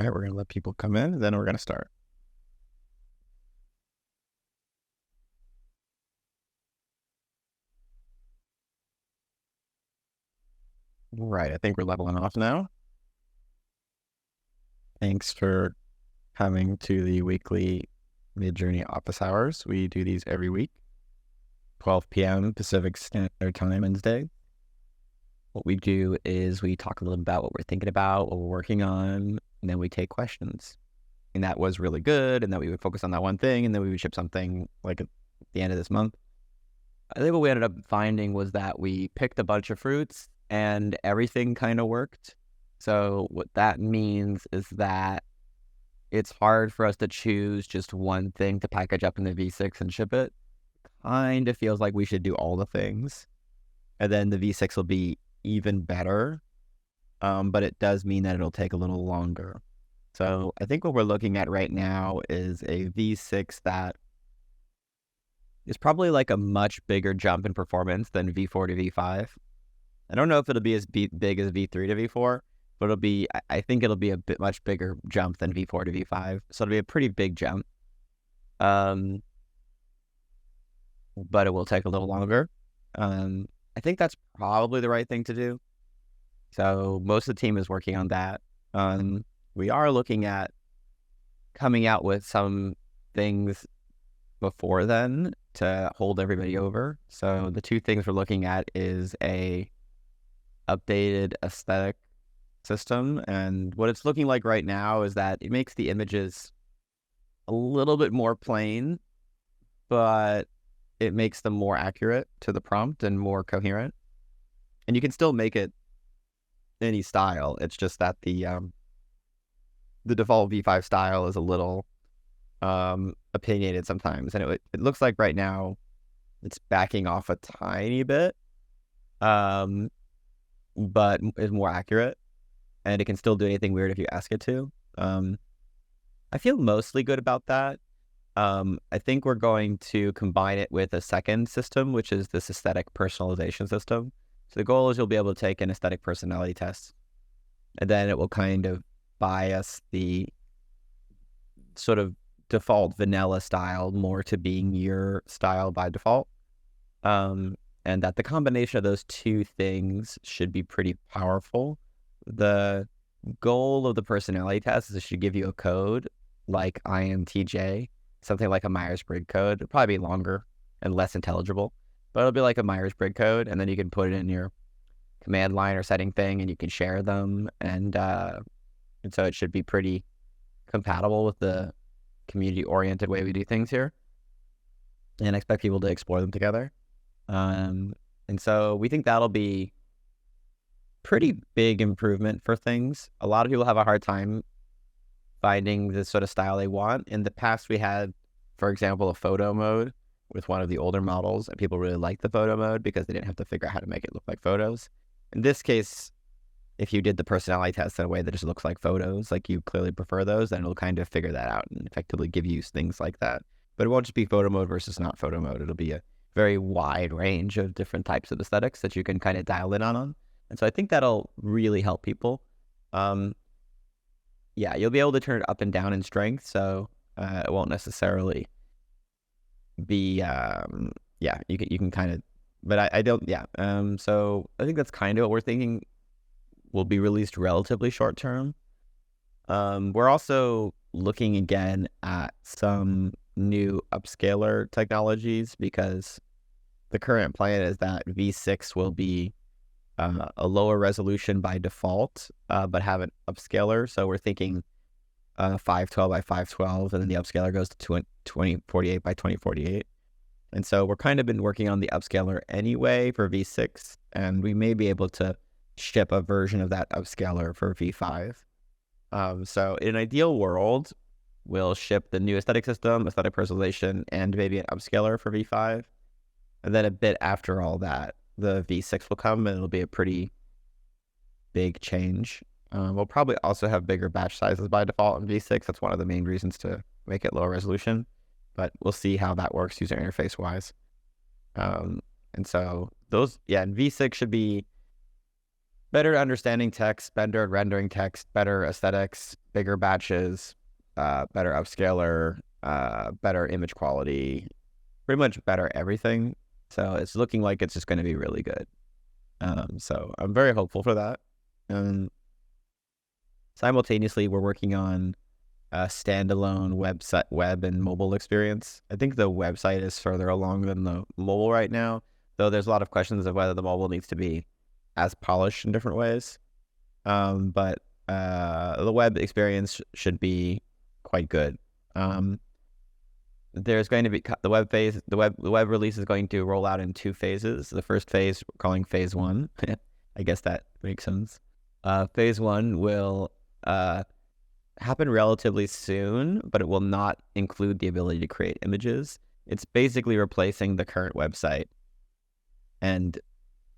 All right, we're going to let people come in, and then we're going to start. Right, I think we're leveling off now. Thanks for coming to the weekly Midjourney Office Hours. We do these every week, 12 p.m. Pacific Standard Time Wednesday. What we do is we talk a little about what we're thinking about, what we're working on, and then we take questions. And that was really good, and then we would focus on that one thing, and then we would ship something like at the end of this month. I think what we ended up finding was that we picked a bunch of fruits and everything kind of worked. So what that means is that it's hard for us to choose just one thing to package up in the V6 and ship it. Kind of feels like we should do all the things. And then the V6 will be even better. But it does mean that it'll take a little longer. So I think what we're looking at right now is a V6 that is probably like a much bigger jump in performance than V4 to V5. I don't know if it'll be as big as V3 to V4, but I think it'll be a much bigger jump than V4 to V5. So it'll be a pretty big jump. But it will take a little longer. I think that's probably the right thing to do. So most of the team is working on that. We are looking at coming out with some things before then to hold everybody over. So the two things we're looking at is a updated aesthetic system. And what it's looking like right now is that it makes the images a little bit more plain, but it makes them more accurate to the prompt and more coherent. And you can still make it any style. It's just that the default V5 style is a little opinionated sometimes, and it looks like right now it's backing off a tiny bit, but is more accurate, and it can still do anything weird if you ask it to. I feel mostly good about that. I think we're going to combine it with a second system, which is this aesthetic personalization system. So the goal is you'll be able to take an aesthetic personality test, and then it will kind of bias the sort of default vanilla style more to being your style by default. And that the combination of those two things should be pretty powerful. The goal of the personality test is it should give you a code like INTJ, something like a Myers-Briggs code. It'll probably be longer and less intelligible, but it'll be like a Myers-Briggs code, and then you can put it in your command line or setting thing, and you can share them, and so it should be pretty compatible with the community-oriented way we do things here, and I expect people to explore them together. And so we think that'll be pretty big improvement for things. A lot of people have a hard time finding the sort of style they want. In the past, we had, for example, a photo mode with one of the older models, and people really liked the photo mode because they didn't have to figure out how to make it look like photos. In this case, if you did the personality test in a way that just looks like photos, like you clearly prefer those, then it'll kind of figure that out and effectively give you things like that. But it won't just be photo mode versus not photo mode. It'll be a very wide range of different types of aesthetics that you can kind of dial in on. And so I think that'll really help people. Yeah, you'll be able to turn it up and down in strength, so it won't necessarily be, you can kind of, but I don't, so I think that's kind of what we're thinking will be released relatively short term. We're also looking again at some new upscaler technologies because the current plan is that V6 will be a lower resolution by default, but have an upscaler. So we're thinking 512 by 512, and then the upscaler goes to 2048 by 2048. And so we're kind of been working on the upscaler anyway for V6, and we may be able to ship a version of that upscaler for V5. So in an ideal world, we'll ship the new aesthetic system, aesthetic personalization, and maybe an upscaler for V5. And then a bit after all that, the V6 will come, and it'll be a pretty big change. We'll probably also have bigger batch sizes by default in V6. That's one of the main reasons to make it lower resolution, but we'll see how that works user interface wise. And so those, and V6 should be better understanding text, better rendering text, better aesthetics, bigger batches, better upscaler, better image quality, pretty much better everything. So it's looking like it's just going to be really good. So I'm very hopeful for that. Simultaneously, we're working on a standalone web and mobile experience. I think the website is further along than the mobile right now, though there's a lot of questions of whether the mobile needs to be as polished in different ways. But the web experience should be quite good. There's going to be the web release is going to roll out in 2 phases. The first phase we're calling phase 1. I guess that makes sense. Phase 1 will happen relatively soon, but it will not include the ability to create images. It's basically replacing the current website and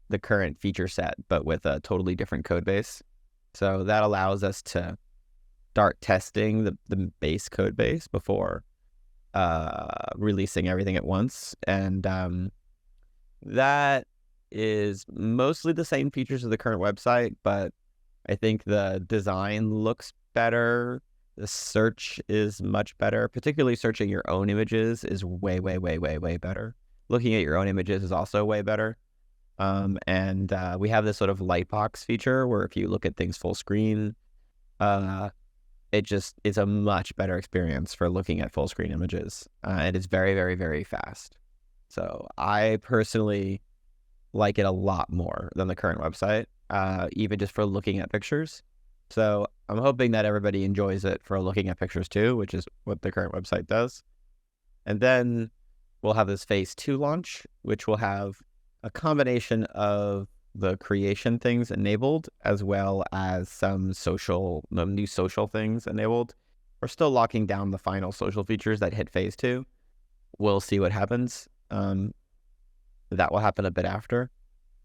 the current feature set, but with a totally different code base. So that allows us to start testing the base code base before releasing everything at once. And that is mostly the same features as the current website, but I think the design looks better. The search is much better. Particularly searching your own images is way, way, way, way, way better. Looking at your own images is also way better. And we have this sort of lightbox feature where if you look at things full screen, it just is a much better experience for looking at full screen images. And it's very, very, very fast. So I personally like it a lot more than the current website, even just for looking at pictures. So I'm hoping that everybody enjoys it for looking at pictures too, which is what the current website does. And then we'll have this phase 2 launch, which will have a combination of the creation things enabled as well as some new social things enabled. We're still locking down the final social features that hit phase 2. We'll see what happens. That will happen a bit after.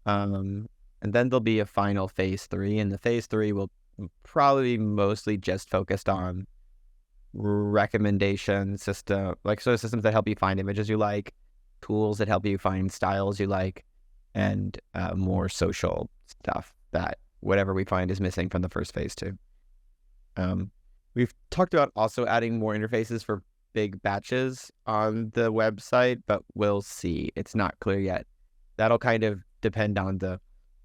And then there'll be a final phase 3, and the phase 3 will probably be mostly just focused on recommendation system, like sort of systems that help you find images you like, tools that help you find styles you like, and more social stuff that whatever we find is missing from the first phase 2. We've talked about also adding more interfaces for big batches on the website, but we'll see. It's not clear yet. That'll kind of depend on the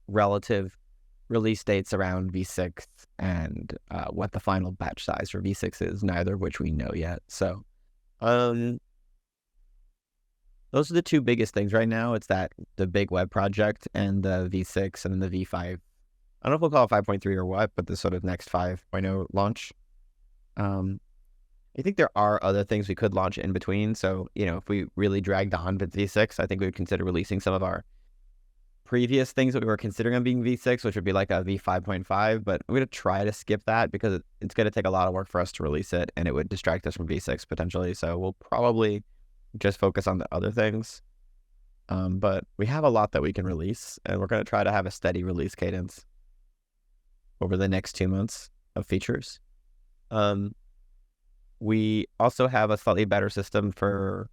relative release dates around V6 and what the final batch size for V6 is, neither of which we know yet. So those are the 2 biggest things right now. It's that the big web project and the V6 and then the V5. I don't know if we'll call it 5.3 or what, but the sort of next 5.0 launch. I think there are other things we could launch in between. So, if we really dragged on with V6, I think we would consider releasing some of our previous things that we were considering on being V6, which would be like a V5.5, but I'm going to try to skip that because it's going to take a lot of work for us to release it, and it would distract us from V6 potentially. So we'll probably just focus on the other things. But we have a lot that we can release, and we're going to try to have a steady release cadence over the next 2 months of features. We also have a slightly better system for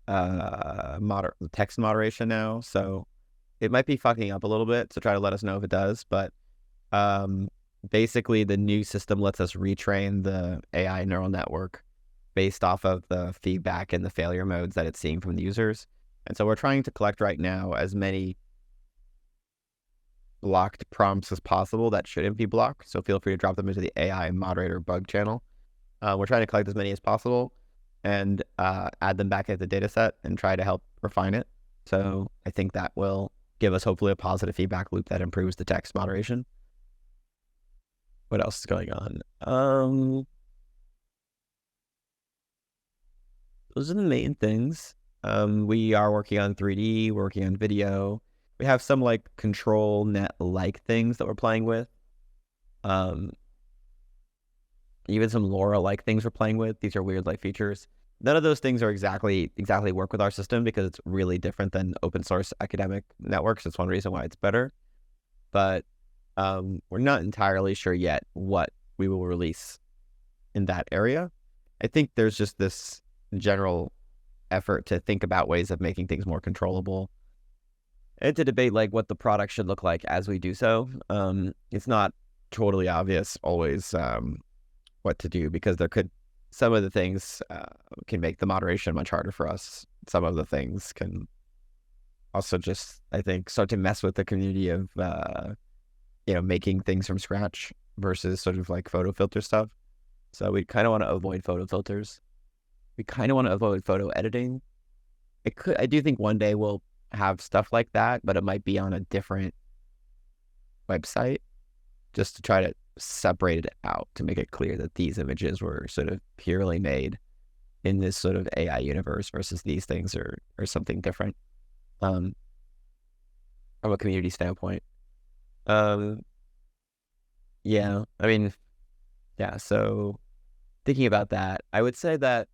text moderation now, so it might be fucking up a little bit, so try to let us know if it does. But basically, the new system lets us retrain the AI neural network based off of the feedback and the failure modes that it's seeing from the users. And so we're trying to collect right now as many blocked prompts as possible that shouldn't be blocked. So feel free to drop them into the AI moderator bug channel. We're trying to collect as many as possible and add them back at the data set and try to help refine it. So I think that will give us hopefully a positive feedback loop that improves the text moderation. What else is going on? Those are the main things. We are working on 3D, we're working on video. We have some like control net-like things that we're playing with. Even some LoRa-like things we're playing with. These are weird like features. None of those things are exactly work with our system because it's really different than open source academic networks. It's one reason why it's better. But we're not entirely sure yet what we will release in that area. I think there's just this general effort to think about ways of making things more controllable and to debate like what the product should look like as we do so. It's not totally obvious always what to do, because some of the things can make the moderation much harder for us. Some of the things can also just, I think, start to mess with the community of making things from scratch versus sort of like photo filter stuff. So we kind of want to avoid photo filters. We kind of want to avoid photo editing. I do think one day we'll have stuff like that, but it might be on a different website, just to try to separate it out, to make it clear that these images were sort of purely made in this sort of AI universe versus these things are something different from a community standpoint. Yeah, I mean, yeah, so thinking about that, I would say that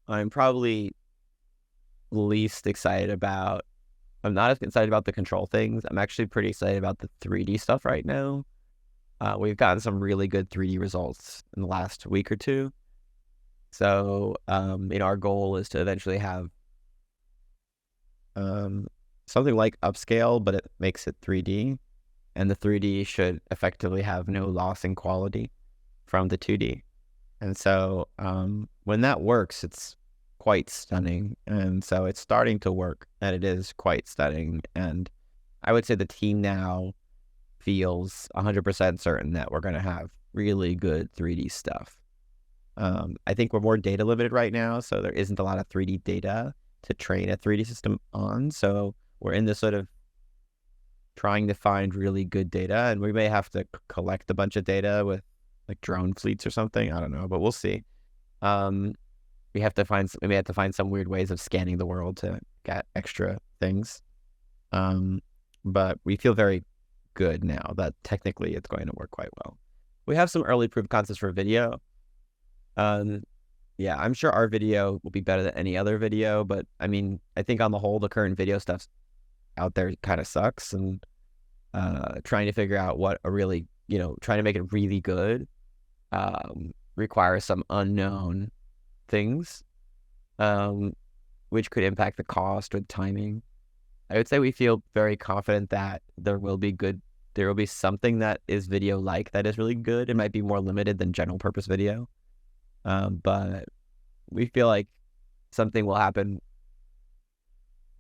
I'm probably least excited about, I'm not as excited about the control things. I'm actually pretty excited about the 3D stuff right now. We've gotten some really good 3D results in the last week or two. So, our goal is to eventually have something like upscale, but it makes it 3D. And the 3D should effectively have no loss in quality from the 2D. And so when that works, it's quite stunning. And so it's starting to work, and it is quite stunning. And I would say the team now feels 100% certain that we're going to have really good 3D stuff. I think we're more data limited right now, so there isn't a lot of 3D data to train a 3D system on. So we're in this sort of trying to find really good data, and we may have to collect a bunch of data with like drone fleets or something. I don't know, but we'll see. We may have to find some weird ways of scanning the world to get extra things. But we feel very good now that technically it's going to work quite well. We have some early proof concepts for video. Yeah, I'm sure our video will be better than any other video, but I mean, I think on the whole, the current video stuff out there kind of sucks, and trying to figure out what a really, trying to make it really good requires some unknown things, which could impact the cost or the timing. I would say we feel very confident that there will be something that is video-like that is really good. It might be more limited than general purpose video, but we feel like something will happen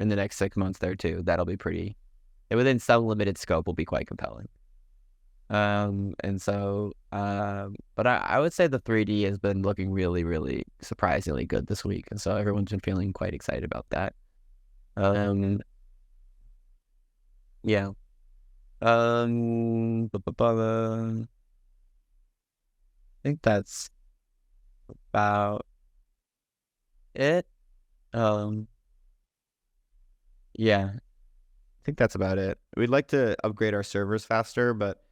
in the next 6 months there too. That'll be pretty, within some limited scope, will be quite compelling. And so, but I would say the 3D has been looking really, really surprisingly good this week. And so everyone's been feeling quite excited about that. Yeah. I think that's about it. Yeah, I think that's about it. We'd like to upgrade our servers faster, but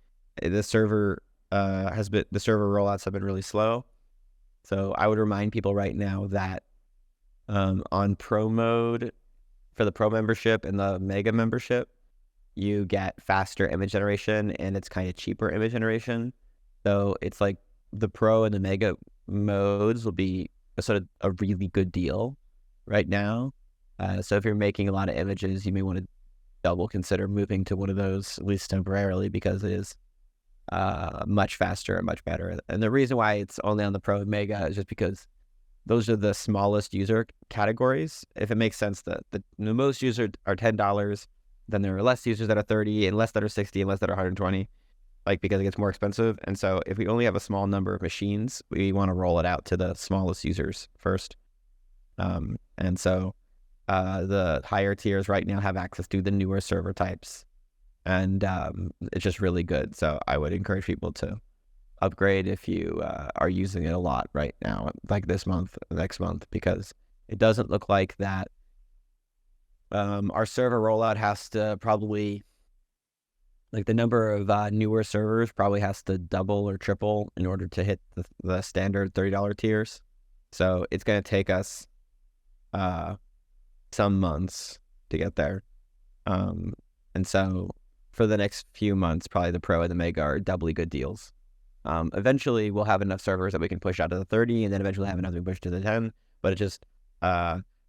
the server rollouts have been really slow. So I would remind people right now that on Pro mode, for the Pro membership and the Mega membership, you get faster image generation, and it's kind of cheaper image generation. So it's like the Pro and the Mega modes will be a really good deal right now. So if you're making a lot of images, you may want to double consider moving to one of those, at least temporarily, because it is much faster and much better. And the reason why it's only on the Pro and Mega is just because those are the smallest user categories. If it makes sense, that the most users are $10, then there are less users that are 30, and less that are 60, and less that are 120, because it gets more expensive. And so if we only have a small number of machines, we want to roll it out to the smallest users first. And so the higher tiers right now have access to the newer server types, and it's just really good. So I would encourage people to upgrade if you are using it a lot right now, like this month, next month, because it doesn't look like that our server rollout has to probably, the number of newer servers probably has to double or triple in order to hit the standard $30 tiers. So it's going to take us some months to get there. And so for the next few months, probably the Pro and the Mega are doubly good deals. Eventually we'll have enough servers that we can push out to the 30, and then eventually have enough to push to the 10. But it just,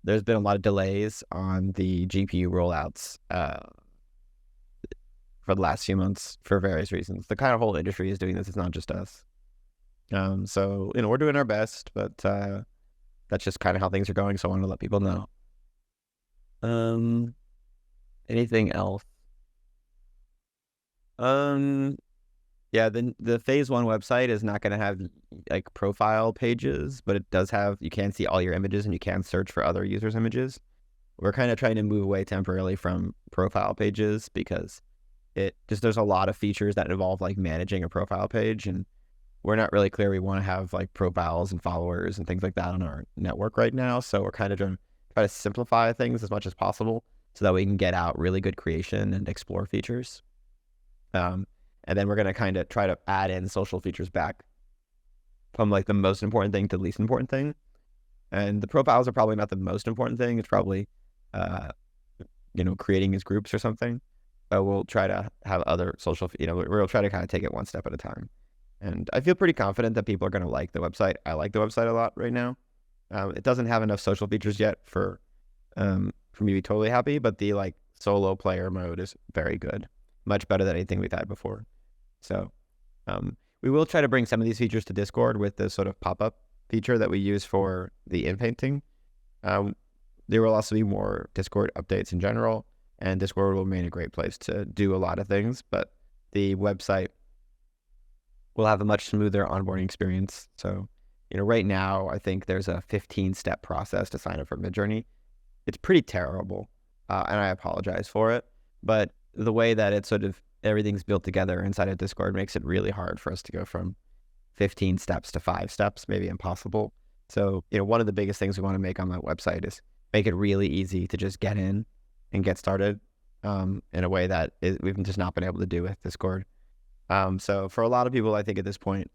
there's been a lot of delays on the GPU rollouts for the last few months for various reasons. The kind of whole industry is doing this. It's not just us. So, we're doing our best, but that's just kind of how things are going. So I want to let people know. Anything else? Yeah, the phase 1 website is not going to have like profile pages, but it does have, you can see all your images and you can search for other users' images. We're kind of trying to move away temporarily from profile pages because there's a lot of features that involve like managing a profile page, and we're not really clear we want to have like profiles and followers and things like that on our network right now. So we're kind of trying to simplify things as much as possible so that we can get out really good creation and explore features. And then we're going to kind of try to add in social features back from like the most important thing to the least important thing. And the profiles are probably not the most important thing. It's probably, creating as groups or something. But we'll try to have other social, we'll try to kind of take it one step at a time. And I feel pretty confident that people are going to like the website. I like the website a lot right now. It doesn't have enough social features yet for me to be totally happy, but the like solo player mode is very good. Much better than anything we've had before. So we will try to bring some of these features to Discord with the sort of pop-up feature that we use for the in-painting. There will also be more Discord updates in general, and Discord will remain a great place to do a lot of things, but the website will have a much smoother onboarding experience. So, right now, I think there's a 15-step process to sign up for Midjourney. It's pretty terrible, and I apologize for it, but the way that it's sort of everything's built together inside of Discord makes it really hard for us to go from 15 steps to 5 steps, maybe impossible. So, one of the biggest things we want to make on that website is make it really easy to just get in and get started in a way that we've just not been able to do with Discord. So for a lot of people, I think at this point,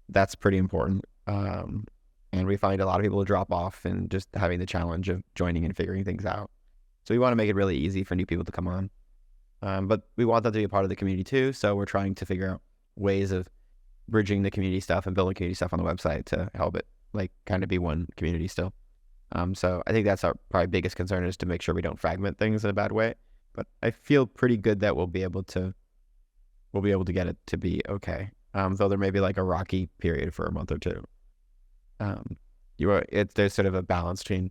that's pretty important. And we find a lot of people drop off and just having the challenge of joining and figuring things out. So we want to make it really easy for new people to come on. But we want them to be a part of the community too. So we're trying to figure out ways of bridging the community stuff and building community stuff on the website to help it like kind of be one community still. So I think that's our probably biggest concern, is to make sure we don't fragment things in a bad way. But I feel pretty good that we'll be able to get it to be okay. Though there may be like a rocky period for a month or two. There's sort of a balance between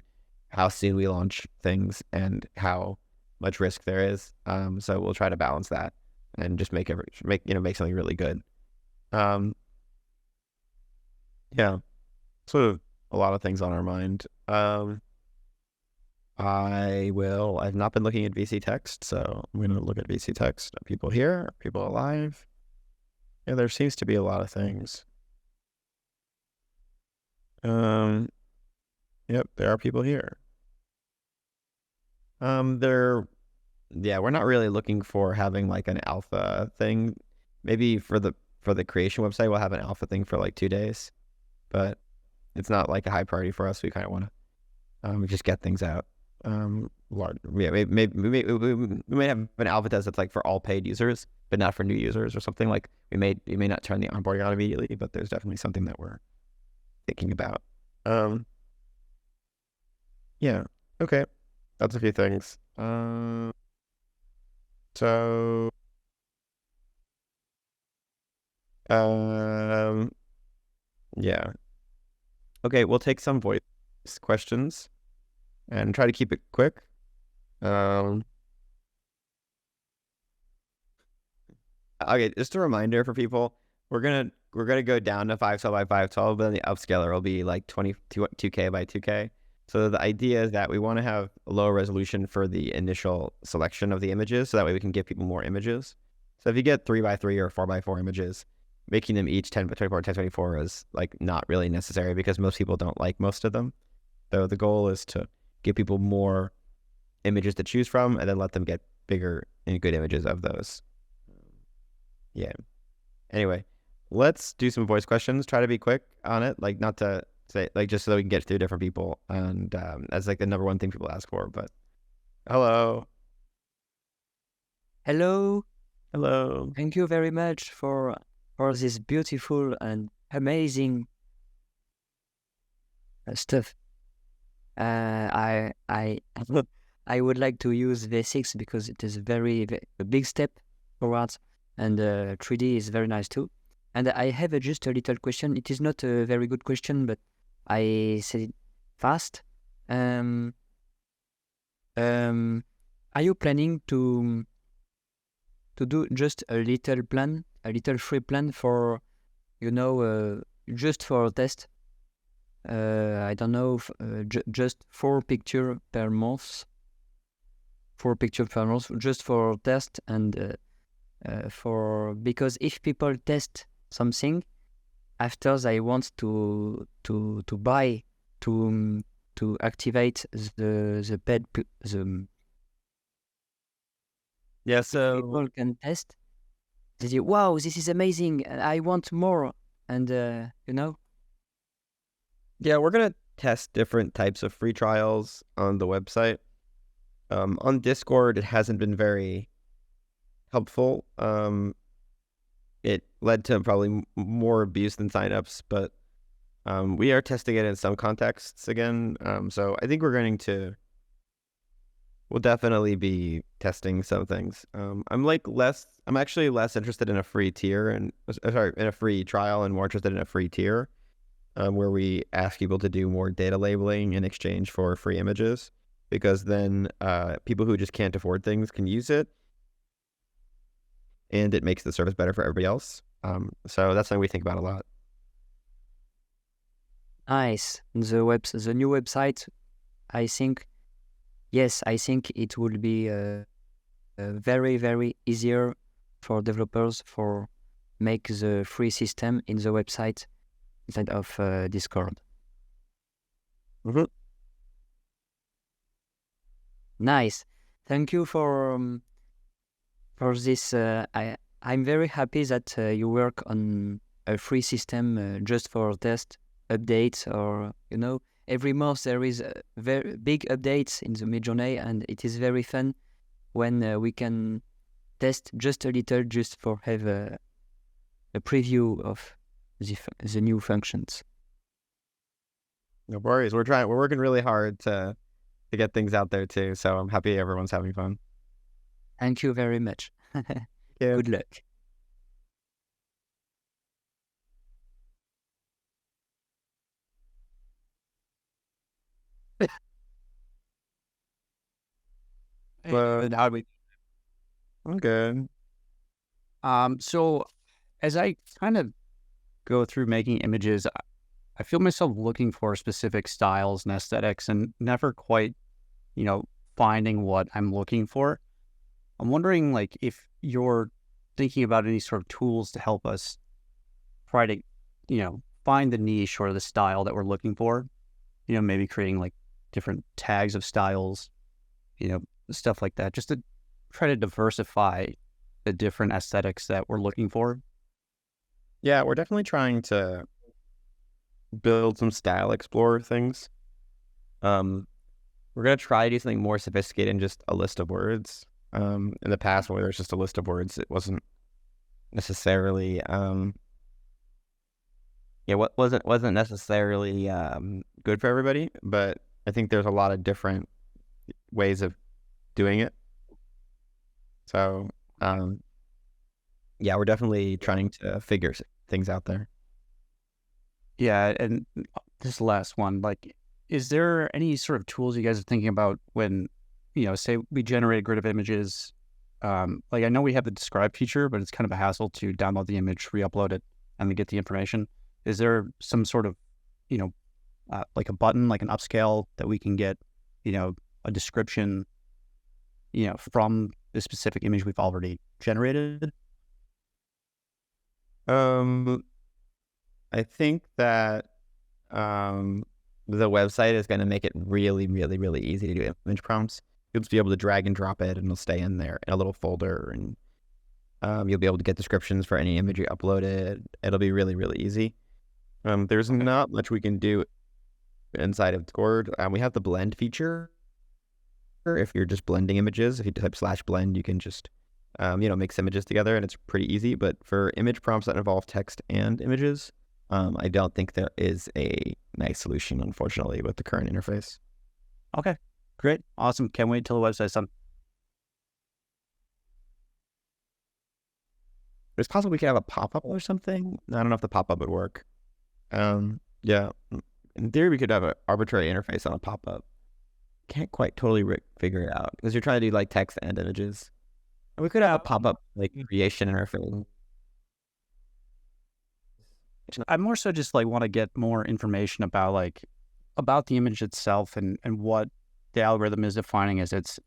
how soon we launch things and how much risk there is. So we'll try to balance that and just make something really good. Yeah, sort of a lot of things on our mind. I've not been looking at VC text, so I'm going to look at VC text. Are people here? Are people alive? Yeah, there seems to be a lot of things. Yep, there are people here. We're not really looking for having like an alpha thing. Maybe for the creation website, we'll have an alpha thing for like 2 days, but it's not like a high priority for us. We kind of want to just get things out. Maybe we may have an alpha test that's like for all paid users, but not for new users or something. Like we may not turn the onboarding on immediately, but there's definitely something that we're thinking about. Yeah, okay, that's a few things. Yeah. Okay, we'll take some voice questions and try to keep it quick. Okay, just a reminder for people, we're gonna go down to 512 by 512, but then the upscaler will be like 2K by 2K. So the idea is that we want to have a lower resolution for the initial selection of the images, so that way we can give people more images. So if you get 3x3 or 4x4 images, making them each 10x24 or 10x24 is like not really necessary because most people don't like most of them. So the goal is to give people more images to choose from and then let them get bigger and good images of those. Yeah. Anyway, let's do some voice questions. Try to be quick on it, like not to say, like just so that we can get through different people. And that's like the number one thing people ask for. But hello. Hello. Hello. Thank you very much for this beautiful and amazing stuff. I I would like to use V6 because it is a big step forwards, and 3D is very nice too. And I have just a little question. It is not a very good question, but I said it fast. Um, are you planning to do just a little plan, a little free plan for, just for test? I don't know, just 4 picture per month, 4 picture per month, just for test and because if people test something, after I want to buy to activate the paid the Yeah, people can test. They say, "Wow, this is amazing! I want more." And yeah, we're gonna test different types of free trials on the website. On Discord, it hasn't been very helpful. It led to probably more abuse than signups, but we are testing it in some contexts again. So I think we'll definitely be testing some things. I'm actually less interested in a free tier in a free trial and more interested in a free tier, where we ask people to do more data labeling in exchange for free images, because then people who just can't afford things can use it, and it makes the service better for everybody else. So that's something we think about a lot. nice. The new website, I think, yes, I think it will be very, very easier for developers for make the free system in the website instead of Discord. Mm-hmm. Nice. Thank you for this. I'm very happy that you work on a free system just for test updates, or every month there is very big updates in the Midjourney, and it is very fun when we can test just a little, just for have a preview of the new functions. No worries. We're working really hard to get things out there too. So I'm happy everyone's having fun. Thank you very much. Yeah. Good luck. But How do we? I'm good. So as I kind of go through making images, I feel myself looking for specific styles and aesthetics and never quite, finding what I'm looking for. I'm wondering, like, if you're thinking about any sort of tools to help us try to, find the niche or the style that we're looking for. Maybe creating like different tags of styles, stuff like that, just to try to diversify the different aesthetics that we're looking for. Yeah, we're definitely trying to build some style explorer things. We're gonna try to do something more sophisticated than just a list of words. In the past, when there's just a list of words, it wasn't necessarily wasn't necessarily good for everybody. But I think there's a lot of different ways of doing it. So yeah, we're definitely trying to figure things out there. Yeah, and this last one, like, is there any sort of tools you guys are thinking about when, say we generate a grid of images? Like, I know we have the describe feature, but it's kind of a hassle to download the image, re-upload it, and then get the information. Is there some sort of, like a button, like an upscale that we can get, a description, from the specific image we've already generated? I think that the website is going to make it really, really, really easy to do image prompts. You'll just be able to drag and drop it, and it'll stay in there in a little folder, and you'll be able to get descriptions for any image you uploaded. It'll be really, really easy. There's not much we can do inside of Discord. We have the blend feature. If you're just blending images, if you type /blend, you can just mix images together, and it's pretty easy. But for image prompts that involve text and images, I don't think there is a nice solution, unfortunately, with the current interface. Okay. Great. Awesome. Can't wait till the website's done. It's possible we could have a pop-up or something. I don't know if the pop-up would work. Yeah. In theory, we could have an arbitrary interface on a pop-up. Can't quite totally figure it out because you're trying to do like text and images. And we could have a pop-up like creation interface. I more so just like want to get more information about the image itself and what the algorithm is defining as its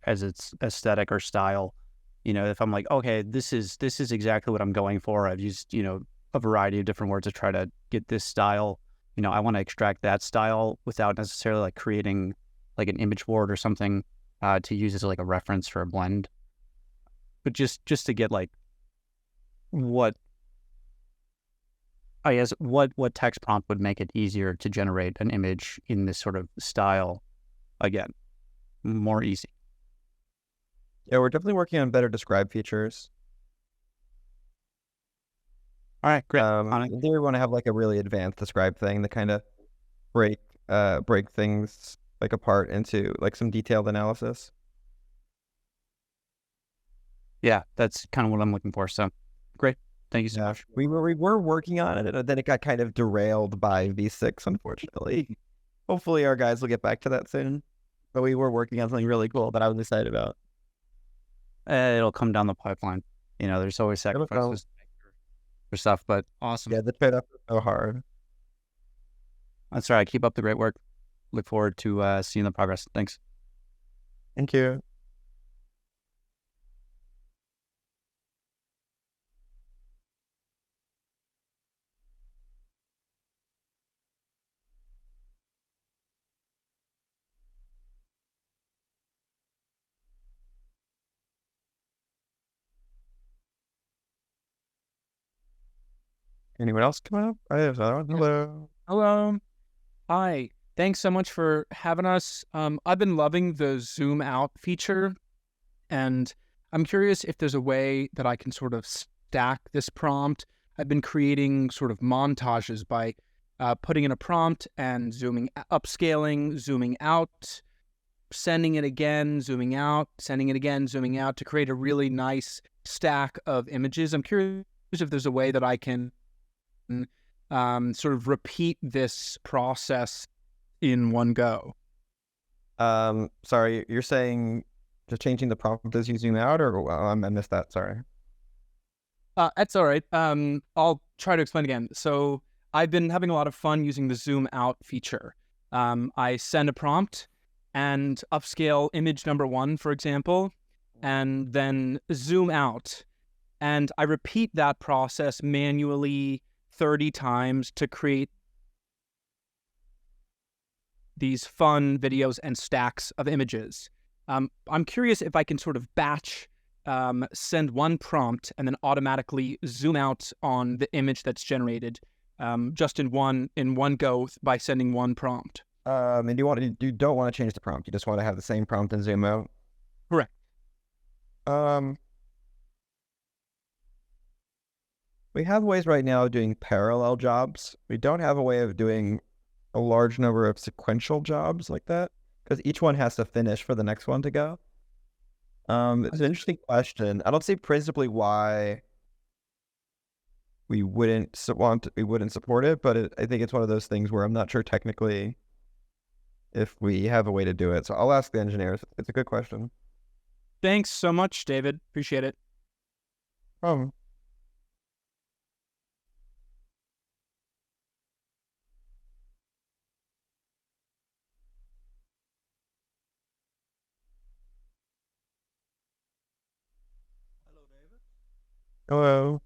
aesthetic or style. You know, if I'm like, okay, this is exactly what I'm going for. I've used, a variety of different words to try to get this style. I want to extract that style without necessarily like creating like an image board or something to use as like a reference for a blend. But just to get like what text prompt would make it easier to generate an image in this sort of style. Again, more easy. Yeah, we're definitely working on better describe features. All right, great. In theory, we want to have like a really advanced describe thing that kind of break things like apart into like some detailed analysis. Yeah, that's kind of what I'm looking for. So great. Thank you so much. We were working on it, and then it got kind of derailed by V6, unfortunately. Hopefully our guys will get back to that soon. But we were working on something really cool that I was excited about. It'll come down the pipeline. There's always sacrifices for stuff, but awesome. Yeah, the trade-off is so hard. That's right. Keep up the great work. Look forward to seeing the progress. Thanks. Thank you. Anyone else coming up? Hello. Hello. Hi. Thanks so much for having us. I've been loving the zoom out feature, and I'm curious if there's a way that I can sort of stack this prompt. I've been creating sort of montages by putting in a prompt and upscaling, zooming out, sending it again, zooming out, sending it again, zooming out to create a really nice stack of images. I'm curious if there's a way that I can sort of repeat this process in one go. Sorry, you're saying just changing the prompt as you zoom out, or I missed that. Sorry. That's all right. I'll try to explain again. So I've been having a lot of fun using the zoom out feature. I send a prompt and upscale image number 1, for example, and then zoom out. And I repeat that process manually 30 times to create these fun videos and stacks of images. I'm curious if I can sort of batch send one prompt and then automatically zoom out on the image that's generated just in one go by sending one prompt. And you don't want to change the prompt. You just want to have the same prompt and zoom out. Correct. We have ways right now of doing parallel jobs. We don't have a way of doing a large number of sequential jobs like that because each one has to finish for the next one to go. It's an interesting question. I don't see principally why we wouldn't support it, but I think it's one of those things where I'm not sure technically if we have a way to do it. So I'll ask the engineers. It's a good question. Thanks so much, David. Appreciate it. Oh. Hello.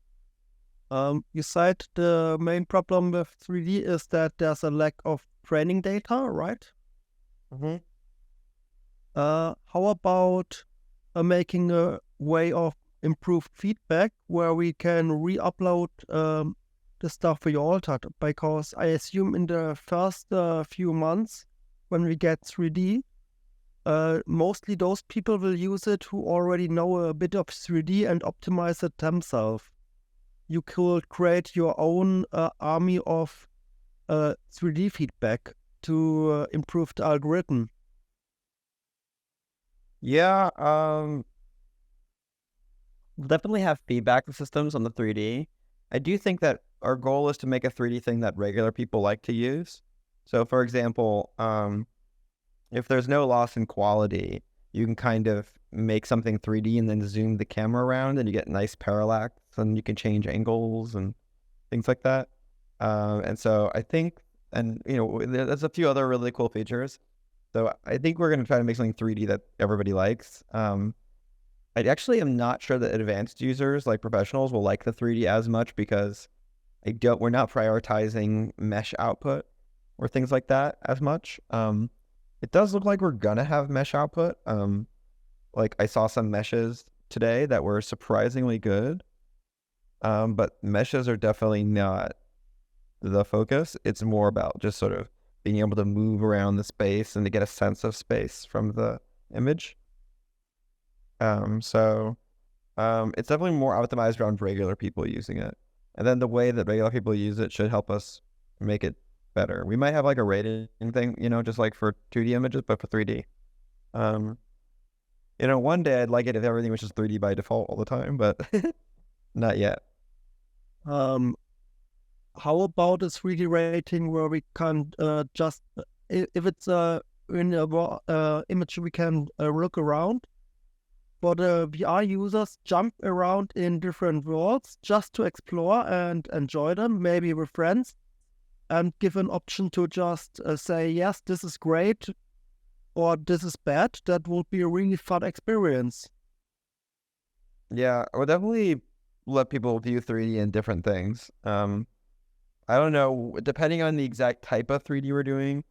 You said the main problem with 3D is that there's a lack of training data, right? Mm-hmm. How about making a way of improved feedback where we can re-upload the stuff we altered? Because I assume in the first few months when we get 3D, mostly those people will use it who already know a bit of 3D and optimize it themselves. You could create your own army of 3D feedback to improve the algorithm. Yeah, we'll definitely have feedback systems on the 3D. I do think that our goal is to make a 3D thing that regular people like to use. So, for example, if there's no loss in quality, you can kind of make something 3D and then zoom the camera around, and you get nice parallax, and you can change angles and things like that. And so I think, and there's a few other really cool features. So I think we're going to try to make something 3D that everybody likes. I actually am not sure that advanced users, like professionals, will like the 3D as much because we're not prioritizing mesh output or things like that as much. It does look like we're gonna have mesh output. Like I saw some meshes today that were surprisingly good. But meshes are definitely not the focus. It's more about just sort of being able to move around the space and to get a sense of space from the image. So it's definitely more optimized around regular people using it. And then the way that regular people use it should help us make it better. We might have like a rating thing, just like for 2D images, but for 3D. One day I'd like it if everything was just 3D by default all the time, but not yet. How about a 3D rating where we can just, if it's in a image, we can look around, but VR users jump around in different worlds just to explore and enjoy them, maybe with friends, and give an option to just say, yes, this is great, or this is bad. That would be a really fun experience. Yeah, I would definitely let people view 3D in different things. I don't know, depending on the exact type of 3D we're doing,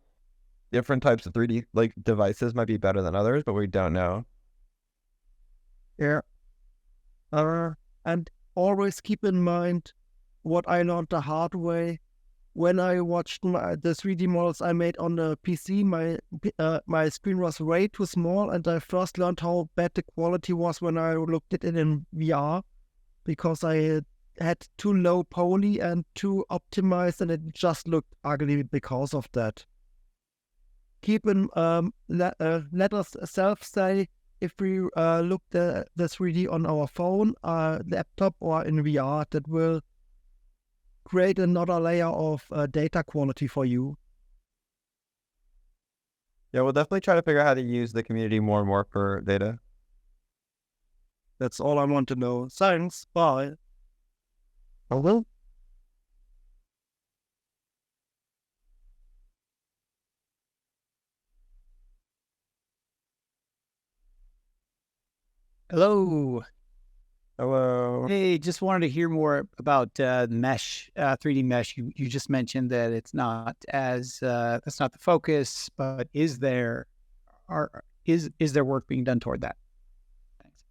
different types of 3D like devices might be better than others, but we don't know. Yeah. And always keep in mind what I learned the hard way. When I watched the 3D models I made on the PC, my screen was way too small, and I first learned how bad the quality was when I looked at it in VR, because I had too low poly and too optimized, and it just looked ugly because of that. Let us say if we look the 3D on our phone, laptop, or in VR, that will create another layer of data quality for you. Yeah, we'll definitely try to figure out how to use the community more and more for data. That's all I want to know. Thanks. Bye. I will. Hello. Hello. Hey, just wanted to hear more about mesh, 3D mesh. You just mentioned that it's not as that's not the focus, but is there work being done toward that? Thanks.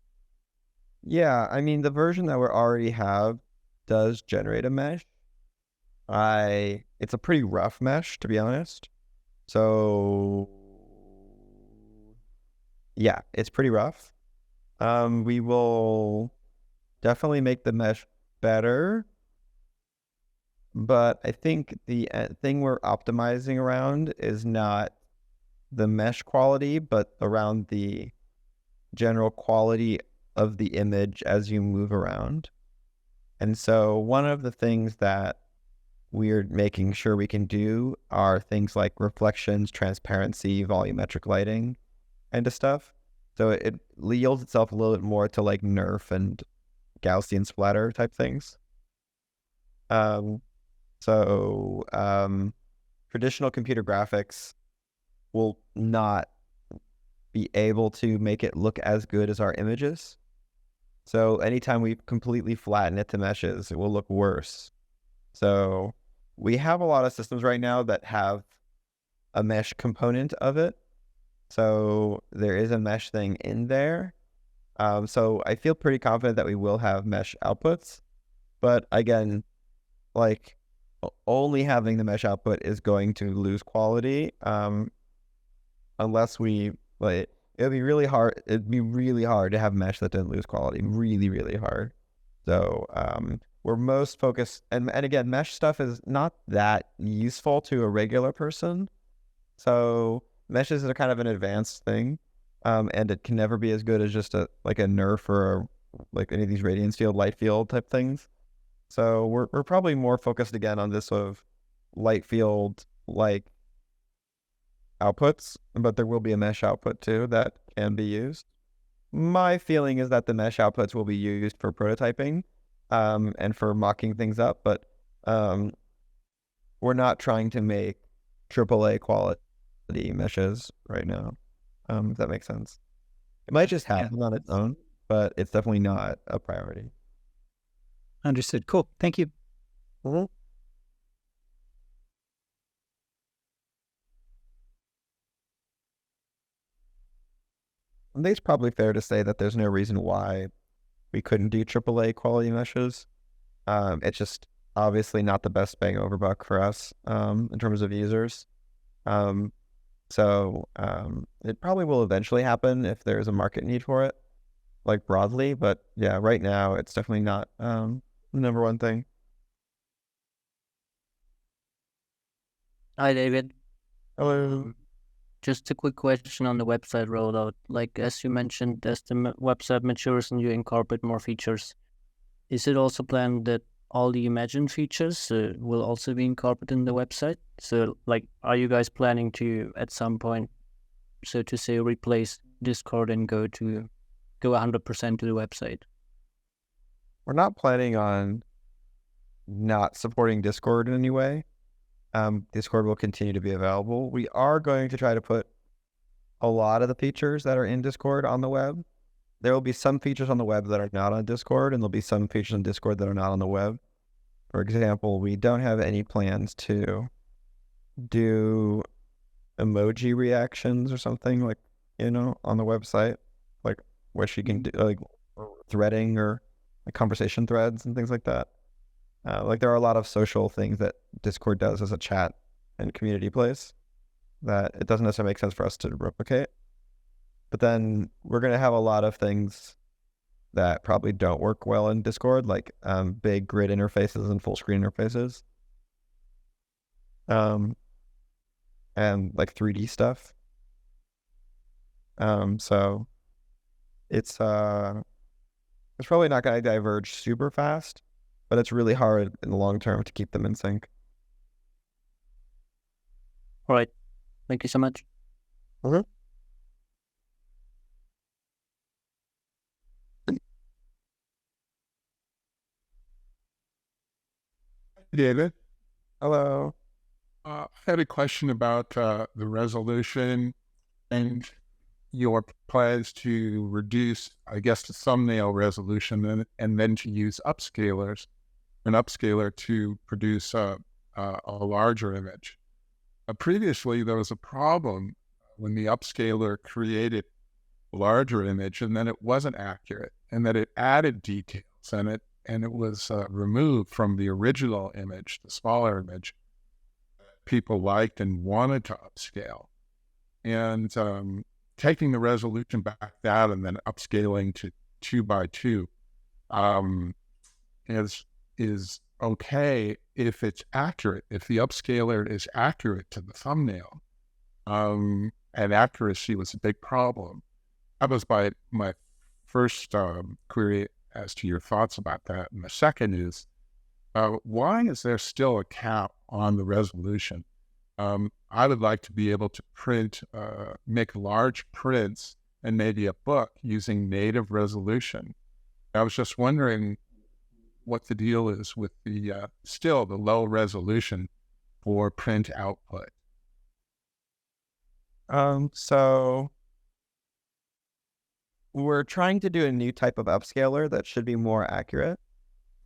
Yeah, I mean, the version that we already have does generate a mesh. It's a pretty rough mesh, to be honest. So yeah, it's pretty rough. We will definitely make the mesh better, but I think the thing we're optimizing around is not the mesh quality, but around the general quality of the image as you move around. And so one of the things that we're making sure we can do are things like reflections, transparency, volumetric lighting, kind of stuff. So it yields itself a little bit more to like NeRF and Gaussian splatter type things. Traditional computer graphics will not be able to make it look as good as our images. So anytime we completely flatten it to meshes, it will look worse. So we have a lot of systems right now that have a mesh component of it. So there is a mesh thing in there. So I feel pretty confident that we will have mesh outputs. But again, like only having the mesh output is going to lose quality unless we like. It'd be really hard. It'd be really hard to have mesh that didn't lose quality. Really, really hard. So we're most focused, and again, mesh stuff is not that useful to a regular person. So meshes are kind of an advanced thing. and it can never be as good as just a nerf or like any of these radiance field, light field type things. So we're probably more focused again on this sort of light field like outputs, but there will be a mesh output too that can be used. My feeling is that the mesh outputs will be used for prototyping and for mocking things up, but we're not trying to make AAA quality meshes right now, if that makes sense. It might just happen on its own, but it's definitely not a priority. Understood. Cool. Thank you. Mm-hmm. I think it's probably fair to say that there's no reason why we couldn't do AAA quality meshes. It's just obviously not the best bang over buck for us in terms of users. So it probably will eventually happen if there's a market need for it, like broadly. But yeah, right now it's definitely not the number one thing. Hi, David. Hello. Just a quick question on the website rollout. Like, as you mentioned, as the website matures and you incorporate more features, is it also planned that all the imagined features will also be incorporated in the website? So, like, are you guys planning to, at some point, so to say, replace Discord and go 100% to the website? We're not planning on not supporting Discord in any way. Discord will continue to be available. We are going to try to put a lot of the features that are in Discord on the web. There will be some features on the web that are not on Discord, and there'll be some features on Discord that are not on the web. For example, we don't have any plans to do emoji reactions or something like, on the website, like where she can do like threading or like conversation threads and things like that. Like there are a lot of social things that Discord does as a chat and community place that it doesn't necessarily make sense for us to replicate. But then we're going to have a lot of things that probably don't work well in Discord, like big grid interfaces and full screen interfaces. And like 3D stuff. So it's probably not going to diverge super fast, but it's really hard in the long term to keep them in sync. All right. Thank you so much. Mm-hmm. David, Hello. I had a question about the resolution and your plans to reduce, I guess, the thumbnail resolution and then to use an upscaler to produce a larger image. Previously, there was a problem when the upscaler created a larger image and then it wasn't accurate and that it added details and it was removed from the original image, the smaller image, people liked and wanted to upscale. And taking the resolution back down and then upscaling to 2x2 is okay if it's accurate, if the upscaler is accurate to the thumbnail. And accuracy was a big problem. That was my first query as to your thoughts about that. And the second is, why is there still a cap on the resolution? I would like to be able to make large prints and maybe a book using native resolution. I was just wondering what the deal is with the low resolution for print output. So we're trying to do a new type of upscaler that should be more accurate.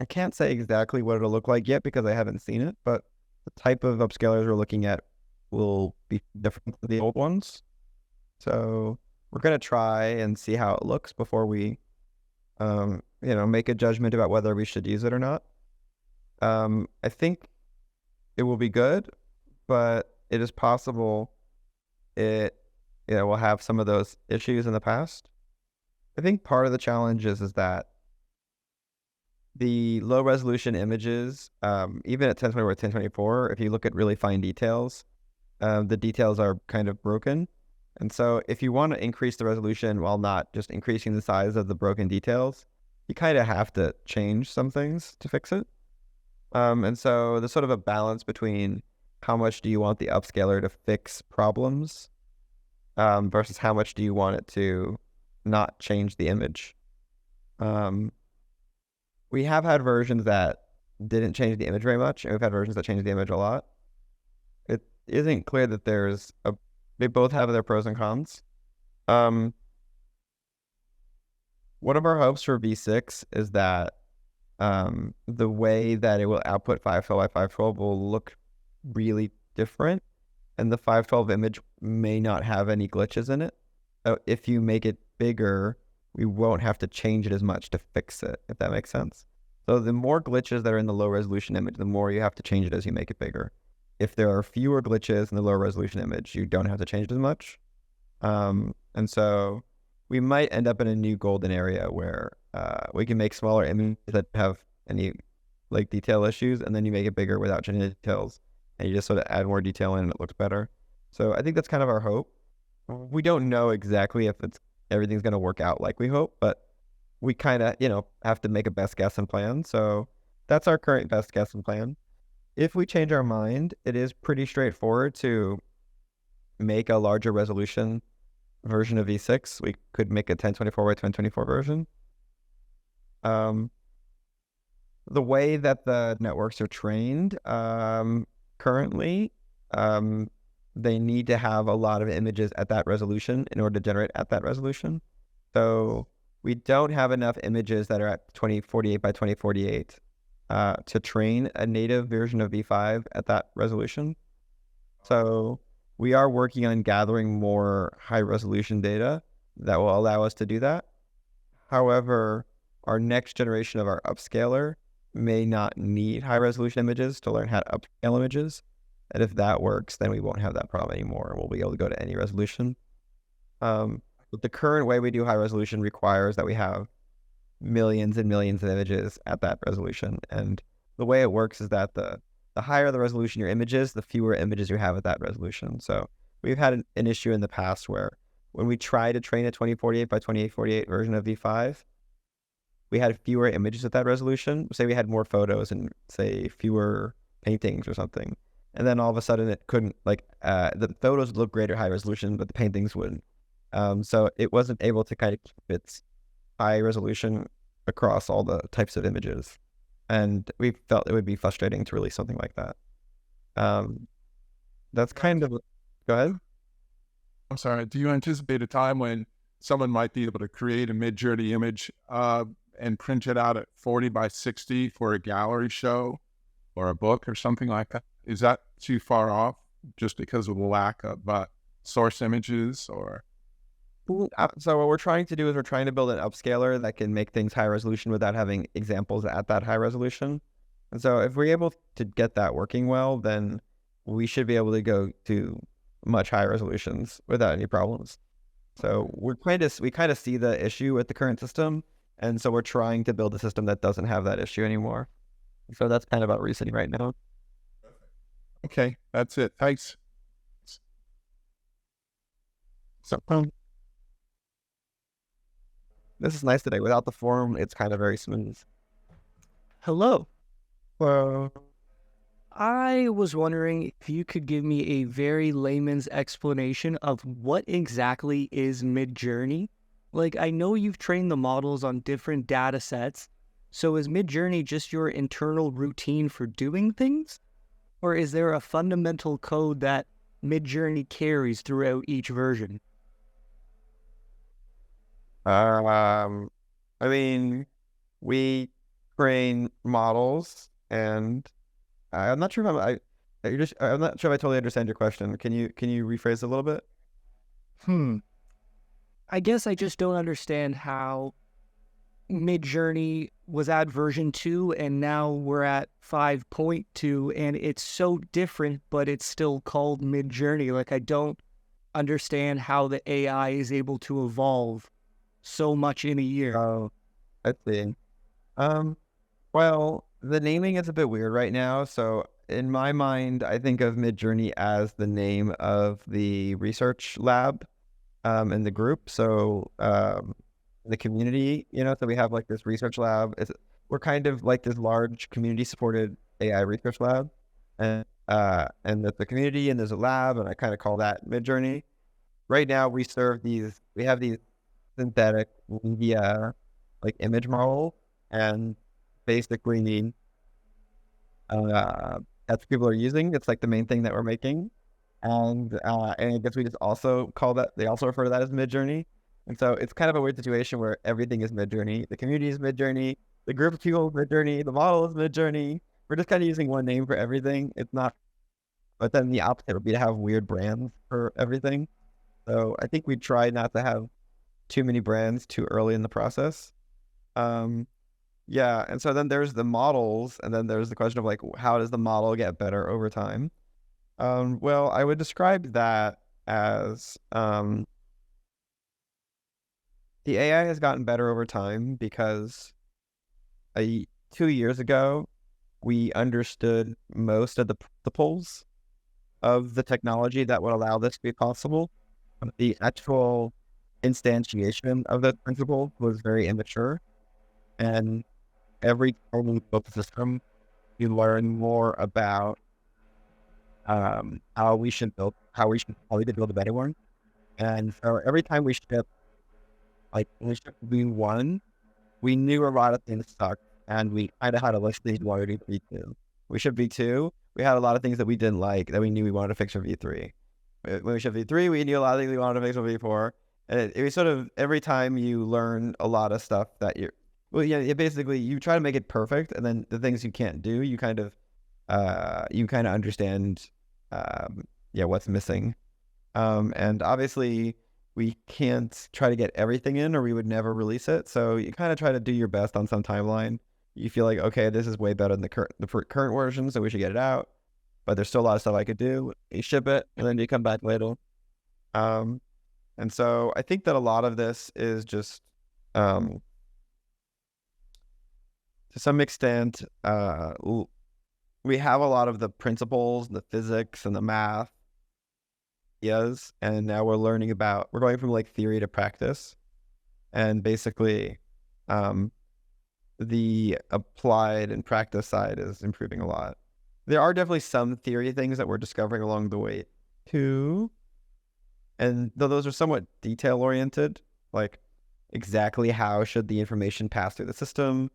I can't say exactly what it'll look like yet because I haven't seen it, but the type of upscalers we're looking at will be different than the old ones. So we're going to try and see how it looks before we, make a judgment about whether we should use it or not. I think it will be good, but it is possible it will have some of those issues in the past. I think part of the challenge is that the low resolution images, even at 1024 or 1024, if you look at really fine details, the details are kind of broken. And so if you want to increase the resolution while not just increasing the size of the broken details, you kind of have to change some things to fix it. And so there's sort of a balance between how much do you want the upscaler to fix problems versus how much do you want it to not change the image. We have had versions that didn't change the image very much, and we've had versions that changed the image a lot. It isn't clear that they both have their pros and cons. One of our hopes for V6 is that the way that it will output 512 by 512 will look really different, and the 512 image may not have any glitches in it. So if you make it bigger, we won't have to change it as much to fix it, if that makes sense. So the more glitches that are in the low resolution image, the more you have to change it as you make it bigger. If there are fewer glitches in the low resolution image, you don't have to change it as much. And so we might end up in a new golden area where we can make smaller images that have any like detail issues, and then you make it bigger without changing the details, and you just sort of add more detail in and it looks better. So I think that's kind of our hope. We don't know exactly if everything's going to work out like we hope, but we kind of, have to make a best guess and plan. So that's our current best guess and plan. If we change our mind, it is pretty straightforward to make a larger resolution version of V6. We could make a 1024 by 1024 version. The way that the networks are trained currently, they need to have a lot of images at that resolution in order to generate at that resolution. So we don't have enough images that are at 2048 by 2048 to train a native version of V5 at that resolution. So we are working on gathering more high resolution data that will allow us to do that. However, our next generation of our upscaler may not need high resolution images to learn how to upscale images. And if that works, then we won't have that problem anymore. We'll be able to go to any resolution. But the current way we do high resolution requires that we have millions and millions of images at that resolution. And the way it works is that the higher the resolution your image is, the fewer images you have at that resolution. So we've had an issue in the past where when we try to train a 2048 by 2848 version of V5, we had fewer images at that resolution. Say we had more photos and say fewer paintings or something. And then all of a sudden it couldn't, the photos would look great at high resolution, but the paintings wouldn't. So it wasn't able to kind of keep its high resolution across all the types of images. And we felt it would be frustrating to release something like that. That's kind of, go ahead. I'm sorry, do you anticipate a time when someone might be able to create a Midjourney image and print it out at 40 by 60 for a gallery show or a book or something like that? Is that too far off just because of the lack of source images or? So what we're trying to do is we're trying to build an upscaler that can make things high resolution without having examples at that high resolution. And so if we're able to get that working well, then we should be able to go to much higher resolutions without any problems. So we kind of see the issue with the current system. And so we're trying to build a system that doesn't have that issue anymore. So that's kind of our reasoning right now. Okay, that's it. Thanks. So, this is nice today. Without the form, it's kind of very smooth. Hello. I was wondering if you could give me a very layman's explanation of what exactly is Midjourney. I know you've trained the models on different data sets, so is Midjourney just your internal routine for doing things? Or is there a fundamental code that Midjourney carries throughout each version? We train models, and I'm not sure if I'm not sure if I totally understand your question. Can you rephrase it a little bit? I guess I just don't understand how Midjourney was at version 2 and now we're at 5.2 and it's so different, but it's still called Midjourney. I don't understand how the AI is able to evolve so much in a year. Oh, I see. Well, the naming is a bit weird right now. So in my mind, I think of Midjourney as the name of the research lab in the group. So the community, so we have like this research lab. We're kind of like this large community supported AI research lab, and there's the community and there's a lab, and I kind of call that Midjourney. Right now we have these synthetic media like image models, and basically that's what people are using. It's like the main thing that we're making. And I guess we just also call that, they also refer to that as Midjourney. And so it's kind of a weird situation where everything is Midjourney. The community is Midjourney. The group of people is Midjourney. The model is Midjourney. We're just kind of using one name for everything. It's not, but then the opposite would be to have weird brands for everything. So I think we try not to have too many brands too early in the process. Yeah, and so then there's the models, and then there's the question of like, how does the model get better over time? Well, I would describe that as the AI has gotten better over time because 2 years ago, we understood most of the principles of the technology that would allow this to be possible. The actual instantiation of the principle was very immature, and every time we built the system, we learn more about how we should build a better one. And so every time we ship, like when we shipped V1, we knew a lot of things sucked, and we kind of had a list of these already V2. We shipped V2, we had a lot of things that we didn't like that we knew we wanted to fix for V3. When we shipped V3, we knew a lot of things we wanted to fix for V4. And it was sort of every time you learn a lot of stuff that basically you try to make it perfect, and then the things you can't do, you kind of understand what's missing. And obviously we can't try to get everything in, or we would never release it. So you kind of try to do your best on some timeline. You feel like, okay, this is way better than the current version, so we should get it out. But there's still a lot of stuff I could do. You ship it, and then you come back later. And so I think that a lot of this is just, to some extent, we have a lot of the principles, the physics, and the math, yes, and now we're going from like theory to practice, and basically, the applied and practice side is improving a lot. There are definitely some theory things that we're discovering along the way too. And though those are somewhat detail oriented, like exactly how should the information pass through the system?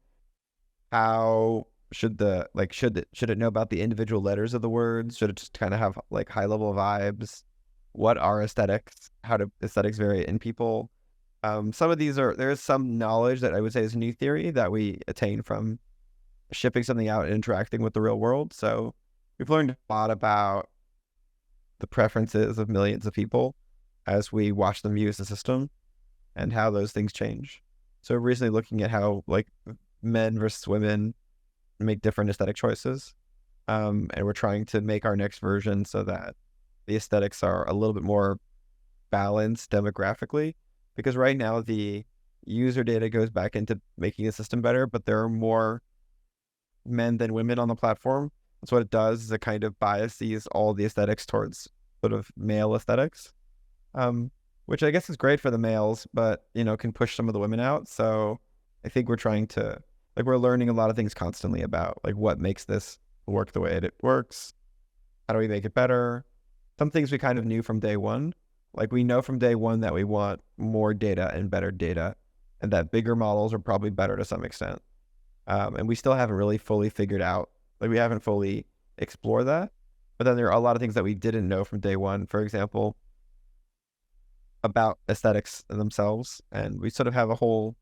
How should it know about the individual letters of the words? Should it just kind of have like high level vibes? What are aesthetics? How do aesthetics vary in people? Some of these there is some knowledge that I would say is new theory that we attain from shipping something out and interacting with the real world. So we've learned a lot about the preferences of millions of people as we watch them use the system and how those things change. So we're recently looking at how like men versus women make different aesthetic choices. And we're trying to make our next version so that the aesthetics are a little bit more balanced demographically, because right now the user data goes back into making the system better, but there are more men than women on the platform. That's what it does, is it kind of biases all the aesthetics towards sort of male aesthetics, which I guess is great for the males, but can push some of the women out. So I think we're trying to, like, we're learning a lot of things constantly about like what makes this work the way it works. How do we make it better? Some things we kind of knew from day one. Like we know from day one that we want more data and better data, and that bigger models are probably better to some extent. And we still haven't really fully figured out, like we haven't fully explored that. But then there are a lot of things that we didn't know from day one, for example, about aesthetics themselves. And we sort of have a whole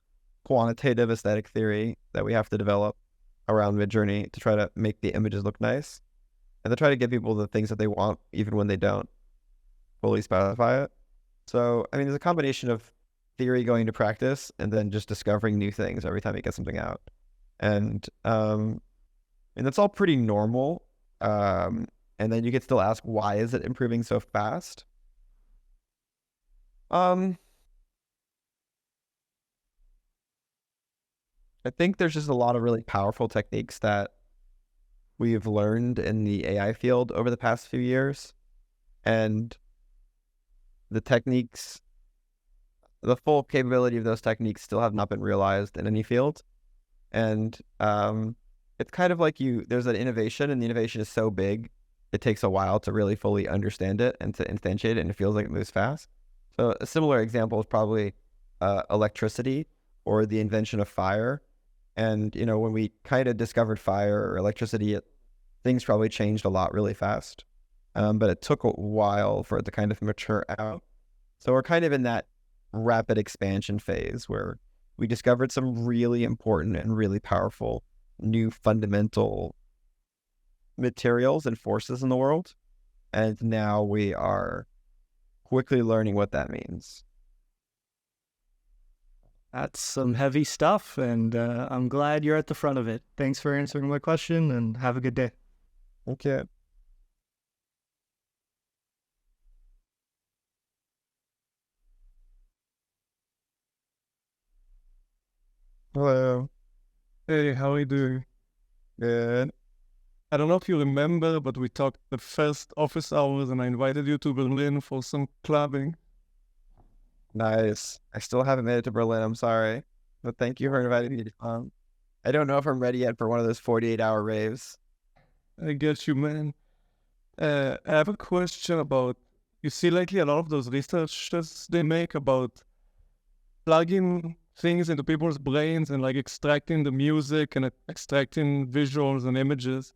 quantitative aesthetic theory that we have to develop around Midjourney to try to make the images look nice, and to try to give people the things that they want, even when they don't fully specify it. So, I mean, there's a combination of theory going to practice and then just discovering new things every time you get something out. And that's all pretty normal. And then you could still ask, why is it improving so fast? I think there's just a lot of really powerful techniques that we've learned in the AI field over the past few years. And the techniques the full capability of those techniques still have not been realized in any field. And it's kind of like there's an innovation, and the innovation is so big, it takes a while to really fully understand it and to instantiate it, and it feels like it moves fast. So a similar example is probably electricity or the invention of fire. And, when we kind of discovered fire or electricity, things probably changed a lot really fast. But it took a while for it to kind of mature out. So we're kind of in that rapid expansion phase where we discovered some really important and really powerful new fundamental materials and forces in the world. And now we are quickly learning what that means. That's some heavy stuff, and I'm glad you're at the front of it. Thanks for answering my question, and have a good day. Okay. Hello. Hey, how are you doing? Good. I don't know if you remember, but we talked the first office hours and I invited you to Berlin for some clubbing. Nice. I still haven't made it to Berlin. I'm sorry. But thank you for inviting me to come. I don't know if I'm ready yet for one of those 48-hour raves. I get you, man. I have a question about, you see lately a lot of those researches they make about plugging things into people's brains and like extracting the music and extracting visuals and images.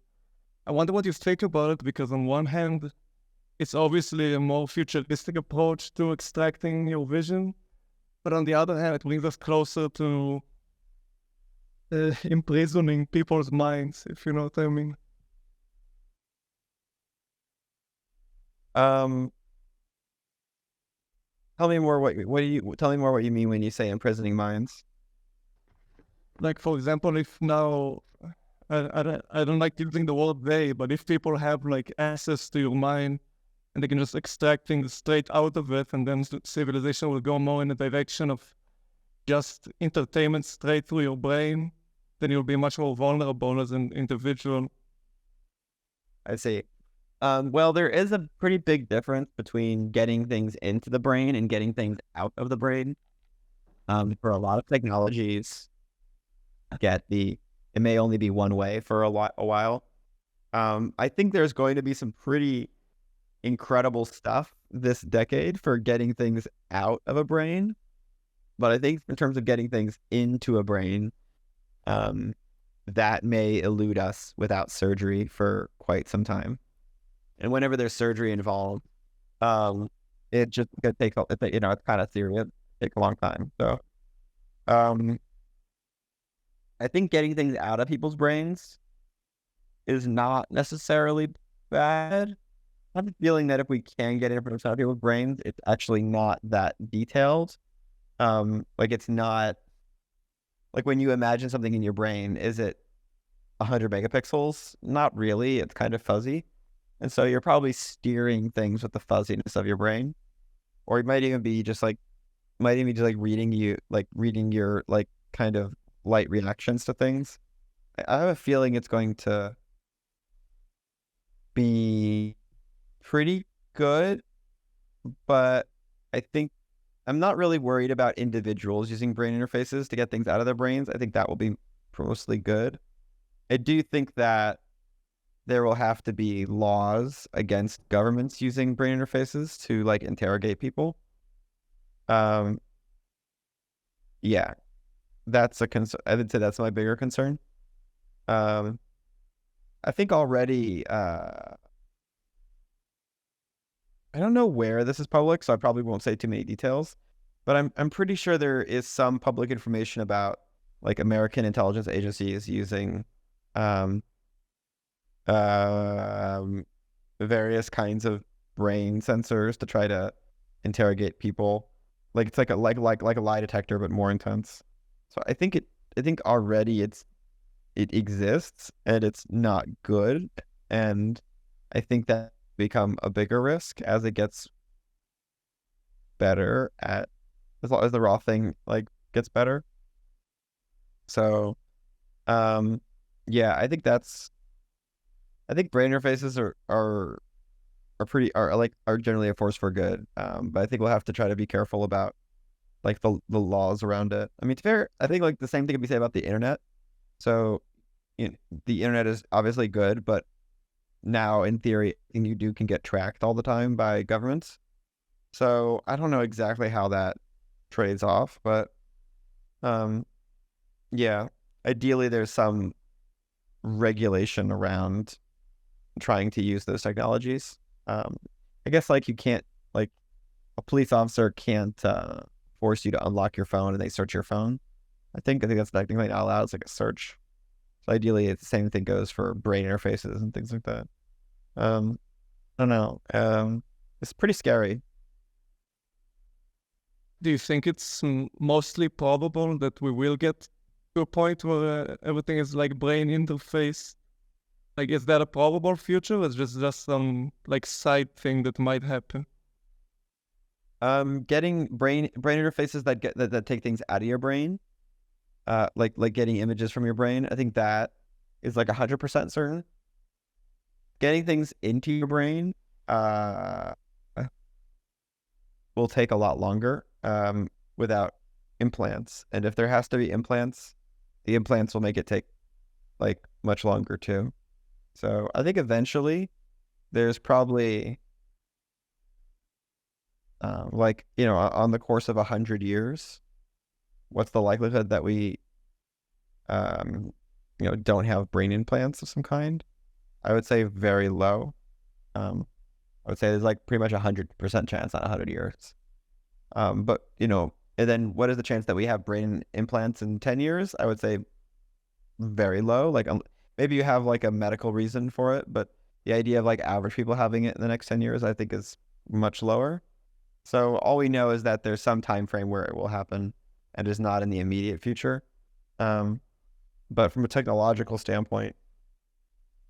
I wonder what you think about it, because on one hand, it's obviously a more futuristic approach to extracting your vision, but on the other hand, it brings us closer to imprisoning people's minds, if you know what I mean. Tell me more tell me more what you mean when you say imprisoning minds. Like, for example, if now, I don't like using the word they, but if people have like access to your mind and they can just extract things straight out of it, and then civilization will go more in the direction of just entertainment straight through your brain, then you'll be much more vulnerable as an individual. I see. Well, there is a pretty big difference between getting things into the brain and getting things out of the brain. For a lot of technologies, it may only be one way for a while. I think there's going to be some pretty incredible stuff this decade for getting things out of a brain. But I think in terms of getting things into a brain, that may elude us without surgery for quite some time. And whenever there's surgery involved, it just could take, it's kind of serious. Take a long time. So, I think getting things out of people's brains is not necessarily bad. I have a feeling that if we can get information out of people's brains, it's actually not that detailed. Like it's not, like when you imagine something in your brain, is it 100 megapixels? Not really. It's kind of fuzzy. And so you're probably steering things with the fuzziness of your brain. Or it might even be just like reading your like kind of light reactions to things. I have a feeling it's going to be pretty good, but I think I'm not really worried about individuals using brain interfaces to get things out of their brains. I think that will be mostly good. I do think that there will have to be laws against governments using brain interfaces to like interrogate people. Yeah, that's a concern. I would say that's my bigger concern. I think already, I don't know where this is public, so I probably won't say too many details, but I'm pretty sure there is some public information about like American intelligence agencies using various kinds of brain sensors to try to interrogate people. Like it's like a lie detector, but more intense. So I think already it exists and it's not good, and I think that become a bigger risk as it gets better at, as long as the raw thing like gets better. So yeah, I think brain interfaces are generally a force for good. But I think we'll have to try to be careful about like the laws around it. I mean, it's fair. I think like the same thing can be said about the internet. So the internet is obviously good, but now in theory, anything you do can get tracked all the time by governments. So I don't know exactly how that trades off, but yeah, ideally there's some regulation around trying to use those technologies. I guess like you can't, like a police officer can't force you to unlock your phone and they search your phone. I think that's technically not allowed. It's like a search. So ideally, the same thing goes for brain interfaces and things like that. I don't know. It's pretty scary. Do you think it's mostly probable that we will get to a point where everything is like brain interface? Like, is that a probable future, or is just some like side thing that might happen? Getting brain interfaces that take things out of your brain, like getting images from your brain, I think that is like 100% certain. Getting things into your brain will take a lot longer without implants. And if there has to be implants, the implants will make it take like much longer too. So I think eventually there's probably like, you know, on the course of 100 years, what's the likelihood that we, you know, don't have brain implants of some kind? I would say very low. I would say there's like pretty much 100% chance on 100 years. But, you know, and then what is the chance that we have brain implants in 10 years? I would say very low. Like maybe you have like a medical reason for it, but the idea of like average people having it in the next 10 years, I think is much lower. So all we know is that there's some time frame where it will happen and is not in the immediate future. But from a technological standpoint,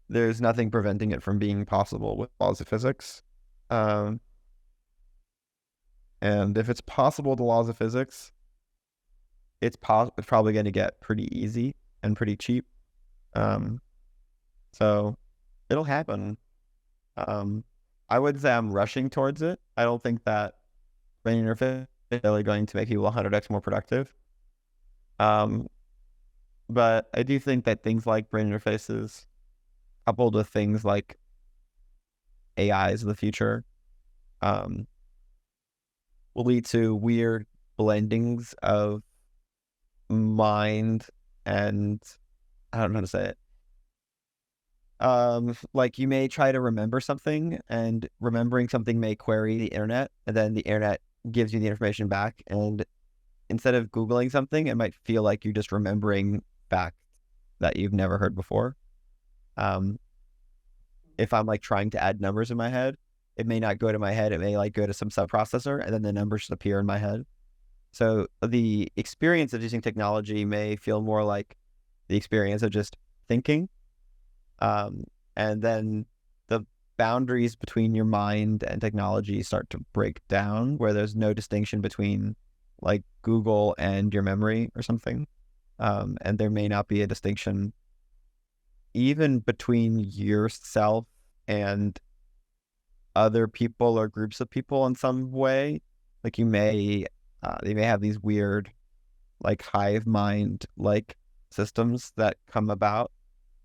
there's nothing preventing it from being possible with laws of physics. And if it's possible with the laws of physics, it's probably going to get pretty easy and pretty cheap. So it'll happen. I would say I'm rushing towards it. I don't think that brain interface is really going to make people 100x more productive. But I do think that things like brain interfaces, coupled with things like AIs of the future, will lead to weird blendings of mind and I don't know how to say it. Like you may try to remember something, and remembering something may query the internet, and then the internet gives you the information back. And instead of Googling something, it might feel like you're just remembering facts that you've never heard before. If I'm like trying to add numbers in my head, it may not go to my head. It may like go to some subprocessor, and then the numbers just appear in my head. So the experience of using technology may feel more like the experience of just thinking. And then the boundaries between your mind and technology start to break down, where there's no distinction between like Google and your memory or something. And there may not be a distinction even between yourself and other people or groups of people in some way. Like you may, they may have these weird like hive mind like systems that come about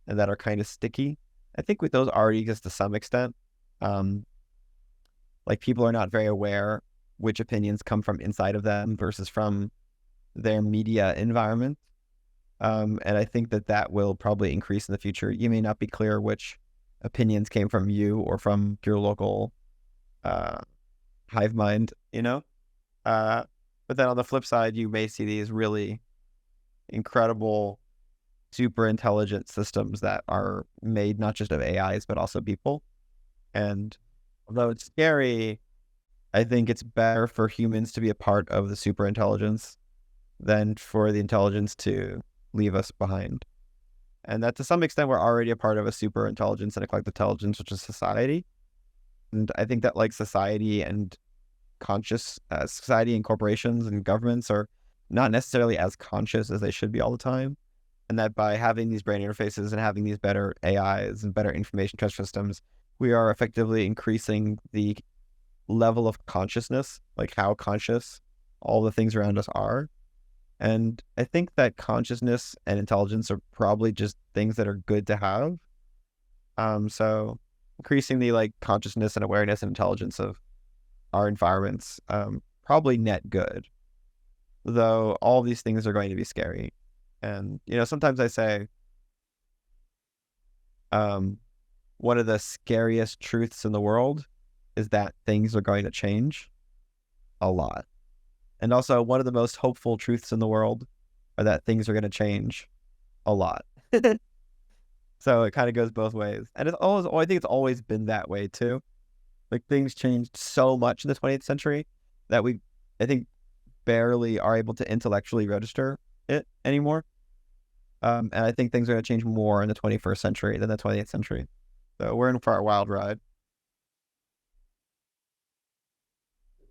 and that are kind of sticky. I think with those already exist to some extent. Like people are not very aware which opinions come from inside of them versus from their media environment. And I think that will probably increase in the future. You may not be clear which opinions came from you or from your local hive mind, you know? But then on the flip side, you may see these really incredible, super intelligent systems that are made not just of AIs, but also people. And although it's scary, I think it's better for humans to be a part of the super intelligence than for the intelligence to leave us behind. And that to some extent, we're already a part of a super intelligence and a collective intelligence, which is society. And I think that like society and society and corporations and governments are not necessarily as conscious as they should be all the time. And that by having these brain interfaces and having these better AIs and better information transfer systems, we are effectively increasing the level of consciousness, like how conscious all the things around us are. And I think that consciousness and intelligence are probably just things that are good to have. So increasing the like consciousness and awareness and intelligence of our environments, probably net good. Though all these things are going to be scary. And, sometimes I say, one of the scariest truths in the world is that things are going to change a lot. And also one of the most hopeful truths in the world are that things are going to change a lot. So it kind of goes both ways. And I think it's always been that way too. Like things changed so much in the 20th century that I think, barely are able to intellectually register it anymore. And I think things are going to change more in the 21st century than the 20th century. So we're in for a wild ride.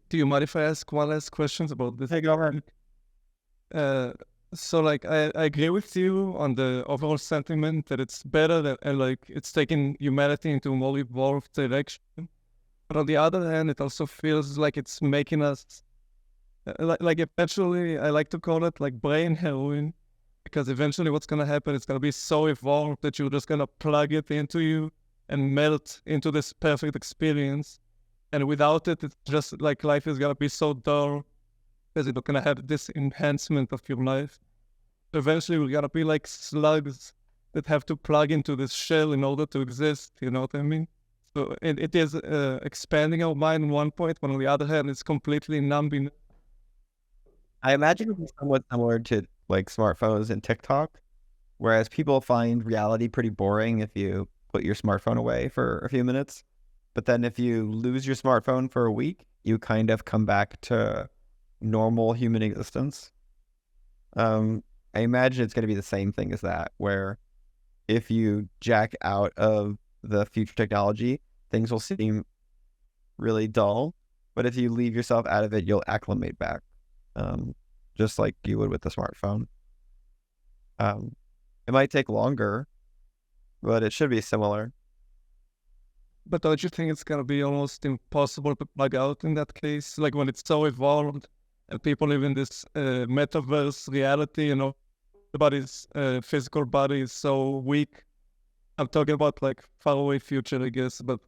Do you mind if I ask one last question about this? Hey, go ahead. So like I agree with you on the overall sentiment that it's better and like it's taking humanity into a more evolved direction. But on the other hand, it also feels like it's making us like eventually, I like to call it like brain heroin, because eventually what's going to happen, it's going to be so evolved that you're just going to plug it into you and melt into this perfect experience. And without it, it's just like life is going to be so dull because it's not going to have this enhancement of your life. Eventually, we're going to be like slugs that have to plug into this shell in order to exist. You know what I mean? So it is expanding our mind on one point, but on the other hand, it's completely numbing. I imagine it's somewhat similar to like smartphones and TikTok, whereas people find reality pretty boring if you put your smartphone away for a few minutes. But then if you lose your smartphone for a week, you kind of come back to normal human existence. I imagine it's going to be the same thing as that, where if you jack out of the future technology, things will seem really dull. But if you leave yourself out of it, you'll acclimate back, just like you would with the smartphone. It might take longer, but it should be similar. But don't you think it's going to be almost impossible to plug out in that case? Like when it's so evolved and people live in this metaverse reality, everybody's physical body is so weak. I'm talking about like faraway future, I guess. But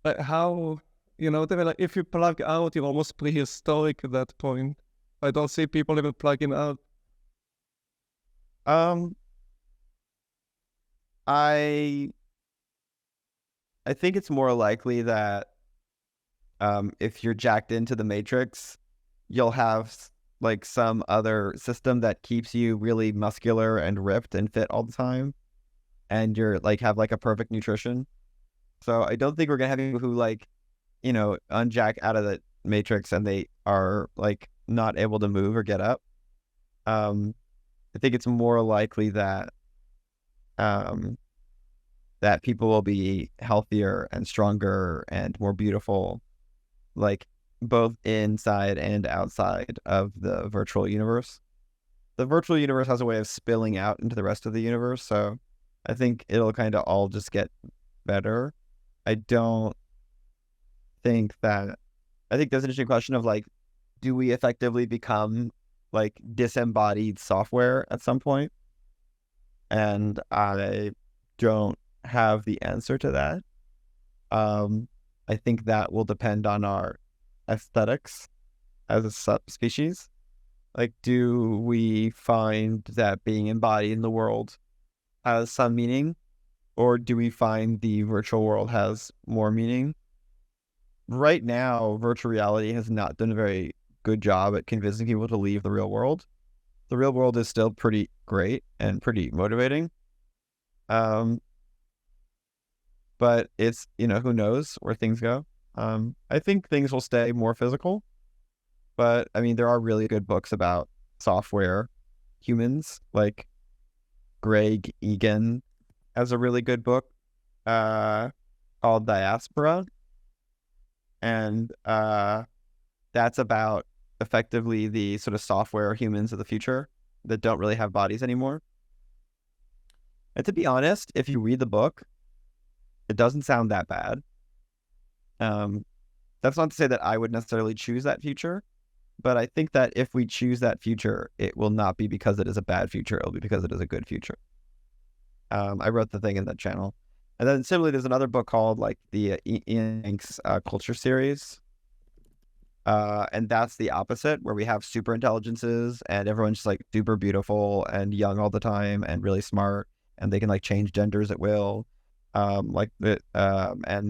like how, like if you plug out, you're almost prehistoric at that point. I don't see people even plugging out. I think it's more likely that if you're jacked into the Matrix, you'll have like some other system that keeps you really muscular and ripped and fit all the time, and you're like have like a perfect nutrition. So I don't think we're gonna have people who like, unjack out of the Matrix and they are like not able to move or get up. I think it's more likely that that people will be healthier and stronger and more beautiful, like both inside and outside of the virtual universe. The virtual universe has a way of spilling out into the rest of the universe, so I think it'll kind of all just get better. I think there's an interesting question of like, do we effectively become like disembodied software at some point? And I don't have the answer to that. I think that will depend on our aesthetics as a subspecies. Like, do we find that being embodied in the world has some meaning, or do we find the virtual world has more meaning? Right now, virtual reality has not done a very good job at convincing people to leave the real world. The real world is still pretty great and pretty motivating. But it's, who knows where things go. I think things will stay more physical. But, I mean, there are really good books about software humans. Like, Greg Egan has a really good book called Diaspora. And that's about effectively the sort of software humans of the future that don't really have bodies anymore. And to be honest, if you read the book, it doesn't sound that bad. That's not to say that I would necessarily choose that future, But I think that if we choose that future, it will not be because it is a bad future. It'll be because it is a good future. I wrote the thing in that channel. And then similarly, there's another book called like the Ian Hank's Culture series. And that's the opposite, where we have super intelligences and everyone's just like super beautiful and young all the time and really smart, and they can like change genders at will. And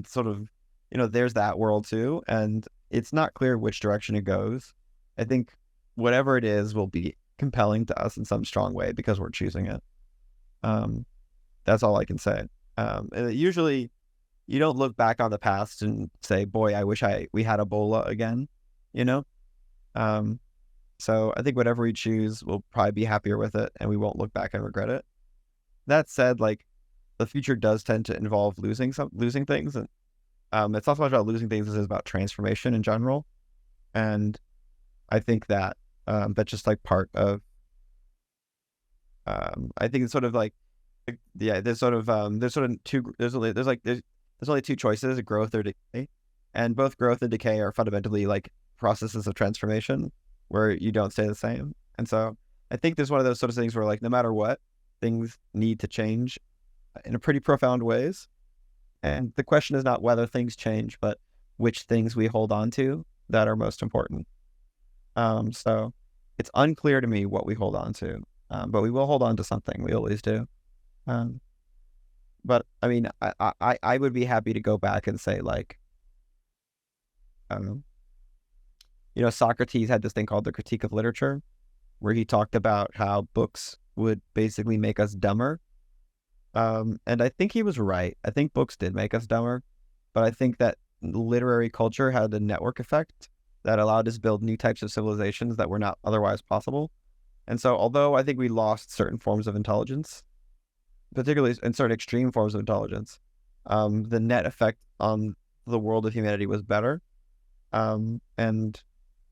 sort of, there's that world too. And it's not clear which direction it goes. I think whatever it is will be compelling to us in some strong way because we're choosing it. That's all I can say. And usually you don't look back on the past and say, boy, I wish we had Ebola again, So I think whatever we choose, we'll probably be happier with it and we won't look back and regret it. That said, like, the future does tend to involve losing things. And it's not so much about losing things as it is about transformation in general. And I think that that's just like part of, I think it's sort of like, yeah, there's only two choices, growth or decay. And both growth and decay are fundamentally like processes of transformation where you don't stay the same. And so I think there's one of those sort of things where like, no matter what, things need to change in a pretty profound ways. And the question is not whether things change, but which things we hold on to that are most important. So it's unclear to me what we hold on to, but we will hold on to something. We always do. But I mean, I would be happy to go back and say like, Socrates had this thing called the Critique of Literature, where he talked about how books would basically make us dumber. And I think he was right. I think books did make us dumber, but I think that literary culture had a network effect that allowed us to build new types of civilizations that were not otherwise possible. And so although I think we lost certain forms of intelligence, particularly in certain extreme forms of intelligence, the net effect on the world of humanity was better. And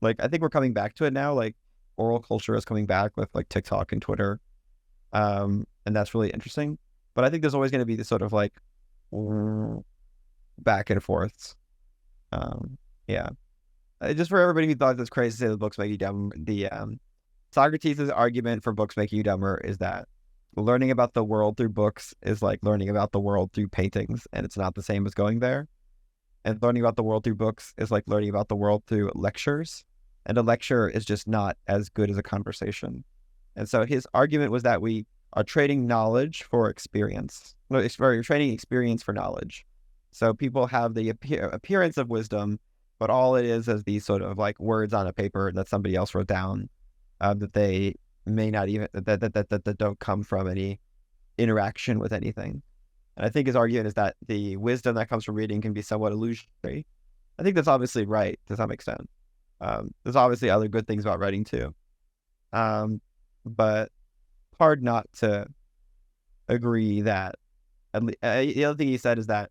like, I think we're coming back to it now. Like, oral culture is coming back with like TikTok and Twitter. And that's really interesting. But I think there's always going to be this sort of like back and forths. Yeah. Just for everybody who thought it's crazy to say the books make you dumb, the Socrates' argument for books making you dumber is that learning about the world through books is like learning about the world through paintings, and it's not the same as going there. And learning about the world through books is like learning about the world through lectures, and a lecture is just not as good as a conversation. And so his argument was that we are trading knowledge for experience. No, you're trading experience for knowledge. So people have the appearance of wisdom, but all it is these sort of like words on a paper that somebody else wrote down, that they may not even, that don't come from any interaction with anything. And I think his argument is that the wisdom that comes from reading can be somewhat illusory. I think that's obviously right to some extent. There's obviously other good things about writing too. But hard not to agree that, the other thing he said is that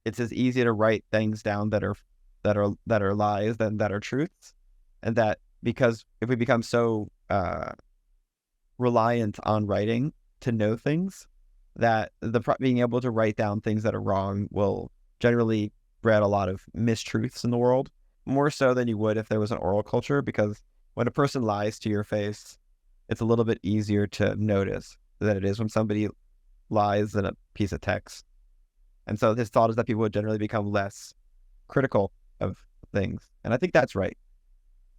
it's as easy to write things down that are lies than that are truths. And that because if we become so reliant on writing to know things, that being able to write down things that are wrong will generally spread a lot of mistruths in the world, more so than you would if there was an oral culture, because when a person lies to your face, it's a little bit easier to notice than it is when somebody lies in a piece of text. And so his thought is that people would generally become less critical of things. And I think that's right.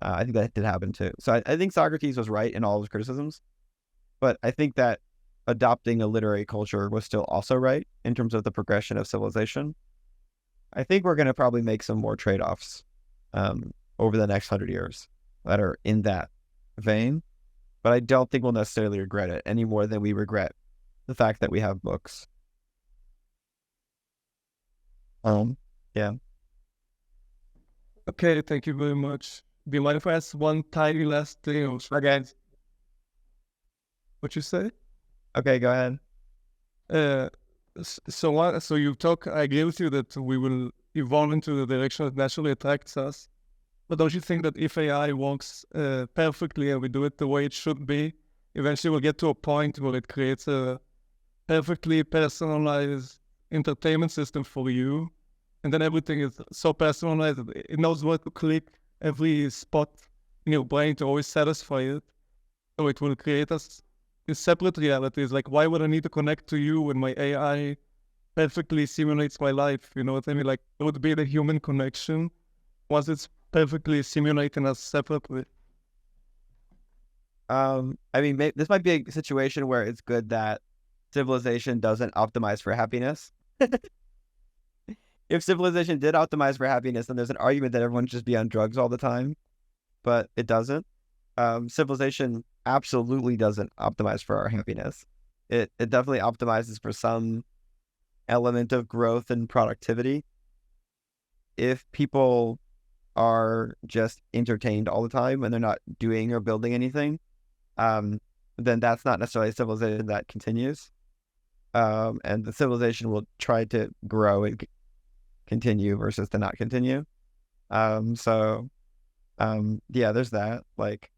I think that did happen too. So I think Socrates was right in all of his criticisms, but I think that adopting a literary culture was still also right in terms of the progression of civilization. I think we're going to probably make some more trade-offs over the next 100 years that are in that vein, but I don't think we'll necessarily regret it any more than we regret the fact that we have books. Yeah. Okay, thank you very much. Do you mind if I ask one tiny last thing? Okay. What you say? Okay, go ahead. So you talk, I agree with you that we will evolve into the direction that naturally attracts us. But don't you think that if AI works perfectly and we do it the way it should be, eventually we'll get to a point where it creates a perfectly personalized entertainment system for you, and then everything is so personalized that it knows what to click every spot in your brain to always satisfy it. So it will create us these separate realities. Like, why would I need to connect to you when my AI perfectly simulates my life? You know what I mean? Like, it would be the human connection once it's perfectly simulating us separately. I mean, this might be a situation where it's good that civilization doesn't optimize for happiness. If civilization did optimize for happiness, then there's an argument that everyone should just be on drugs all the time, but it doesn't. Civilization absolutely doesn't optimize for our happiness. It definitely optimizes for some element of growth and productivity. If people are just entertained all the time and they're not doing or building anything, then that's not necessarily a civilization that continues. And the civilization will try to grow and continue versus to not continue. Yeah, there's that. Like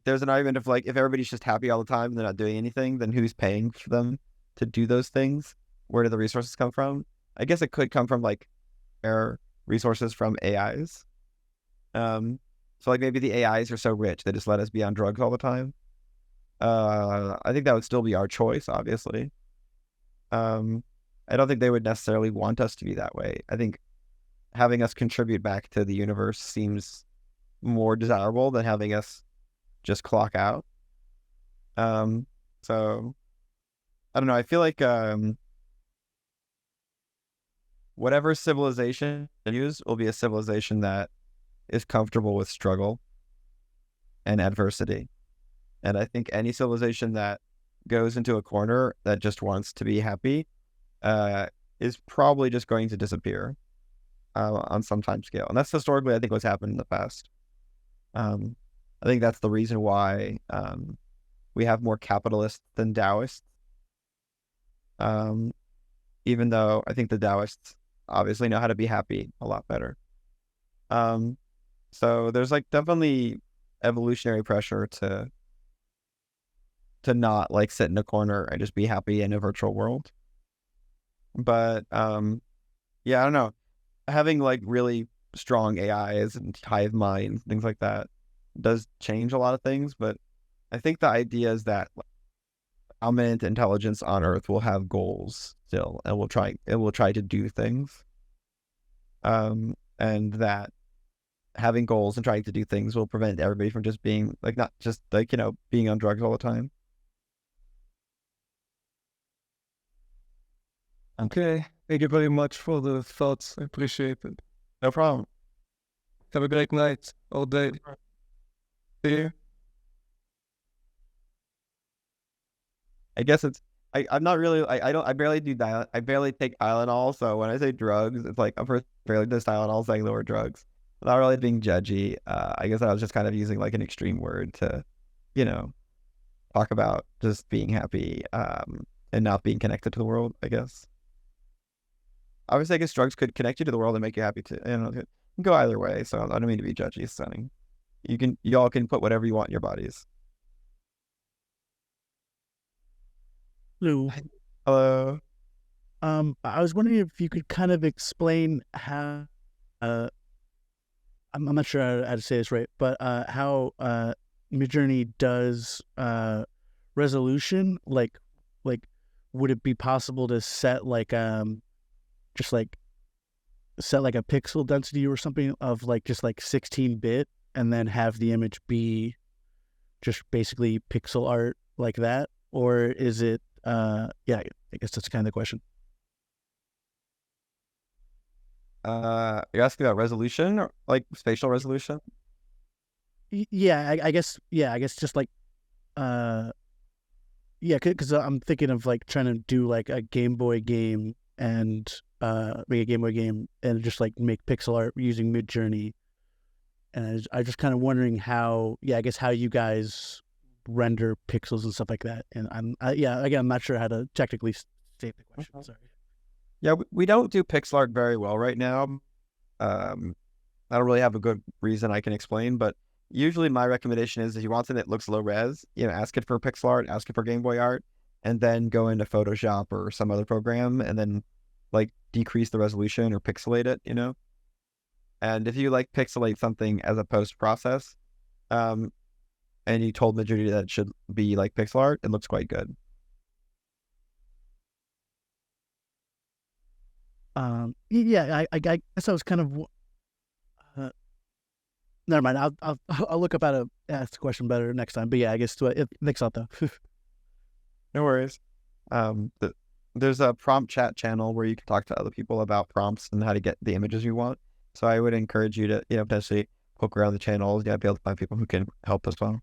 there's an argument of like, if everybody's just happy all the time and they're not doing anything, then who's paying for them to do those things? Where do the resources come from? I guess it could come from like air resources from AIs. So like maybe the AIs are so rich they just let us be on drugs all the time. I think that would still be our choice, obviously. I don't think they would necessarily want us to be that way. I think having us contribute back to the universe seems more desirable than having us just clock out. So I don't know. I feel like whatever civilization they use will be a civilization that is comfortable with struggle and adversity. And I think any civilization that goes into a corner that just wants to be happy is probably just going to disappear on some time scale. And that's historically, I think, what's happened in the past. I think that's the reason why we have more capitalists than Taoists. Even though I think the Taoists obviously know how to be happy a lot better. So there's like definitely evolutionary pressure to not like sit in a corner and just be happy in a virtual world. But yeah, I don't know. Having like really strong AIs and hive minds, things like that, does change a lot of things. But I think the idea is that dominant intelligence on Earth will have goals still, and will try to do things. And that having goals and trying to do things will prevent everybody from just being like, not just like, you know, being on drugs all the time. Okay. Thank you very much for the thoughts. I appreciate it. No problem. Have a great night or day. See you. I guess I'm not really, I barely do dial, I barely take Tylenol. So when I say drugs, it's like, I'm barely does Tylenol saying the word drugs. I'm not really being judgy. I guess I was just kind of using like an extreme word to, you know, talk about just being happy and not being connected to the world, I guess. Obviously, I guess drugs could connect you to the world and make you happy too. You know, it can go either way. So I don't mean to be judgy, Sonny. Y'all can put whatever you want in your bodies. Hello. Hello. I was wondering if you could kind of explain how, I'm not sure how to say this right, but how Midjourney does resolution. Like, would it be possible to set like just like set like a pixel density or something of like just like 16-bit, and then have the image be just basically pixel art like that? Or is it yeah, I guess that's kind of the question. You're asking about resolution, or like spatial resolution? Yeah, I guess just like yeah, because I'm thinking of like trying to do like a Game Boy game and make a Game Boy game and just like make pixel art using Midjourney. And I just kind of wondering how, I guess how you guys render pixels and stuff like that. And I'm not sure how to technically state the question. Sorry. Yeah, we don't do pixel art very well right now. I don't really have a good reason I can explain, but usually my recommendation is if you want something that looks low res, you know, ask it for pixel art, ask it for Game Boy art, and then go into Photoshop or some other program and then like decrease the resolution or pixelate it, you know? And if you like pixelate something as a post process, and you told Midjourney that it should be like pixel art, it looks quite good. Yeah, I guess I was kind of. Never mind. I'll look up how to ask the question better next time. But yeah, I guess it makes out though. No worries. There's a prompt chat channel where you can talk to other people about prompts and how to get the images you want. So I would encourage you to, potentially poke around the channels. Be able to find people who can help as well.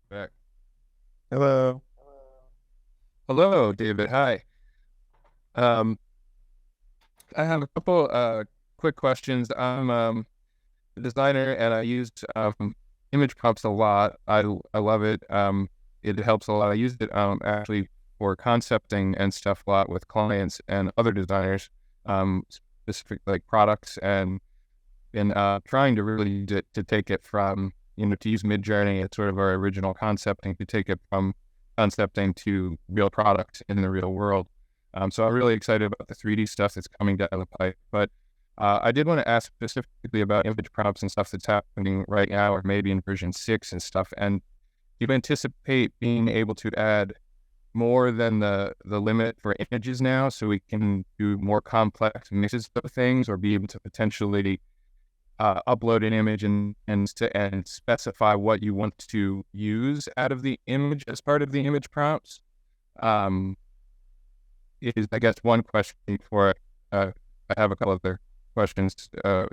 Back. Hello. Hello, David. Hi. I have a couple quick questions. I'm a designer and I use image prompts a lot. I love it. It helps a lot. I use it actually for concepting and stuff a lot with clients and other designers, specific like products, and trying to really to take it from, to use Midjourney. It's sort of our original concepting, to take it from concepting to real products in the real world. So I'm really excited about the 3D stuff that's coming down the pipe. But I did want to ask specifically about image prompts and stuff that's happening right now, or maybe in version 6 and stuff. And do you anticipate being able to add more than the limit for images now, so we can do more complex mixes of things, or be able to potentially upload an image and specify what you want to use out of the image as part of the image prompts? Is, I guess, one question for I have a couple other questions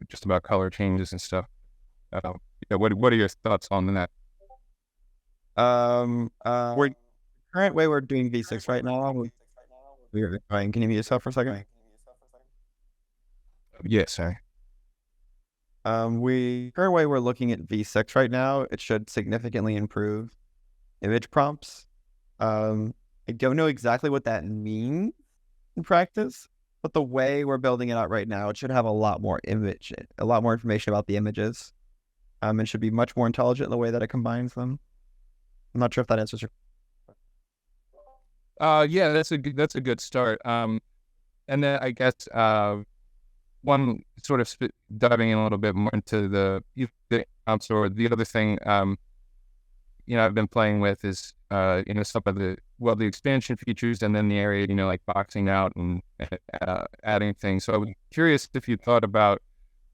just about color changes and stuff. What are your thoughts on that? We're current way we're doing V6 right now. Ryan, can you mute yourself for a second? Yes, sorry. Current way we're looking at V6 right now, it should significantly improve image prompts. I don't know exactly what that means in practice, but the way we're building it out right now, it should have a lot more information about the images. It should be much more intelligent in the way that it combines them. I'm not sure if that answers your. Yeah, that's a good start. And then I guess one sort of diving in a little bit more into the prompts, or the other thing I've been playing with is some of the expansion features, and then the area like boxing out and adding things. So I was curious if you thought about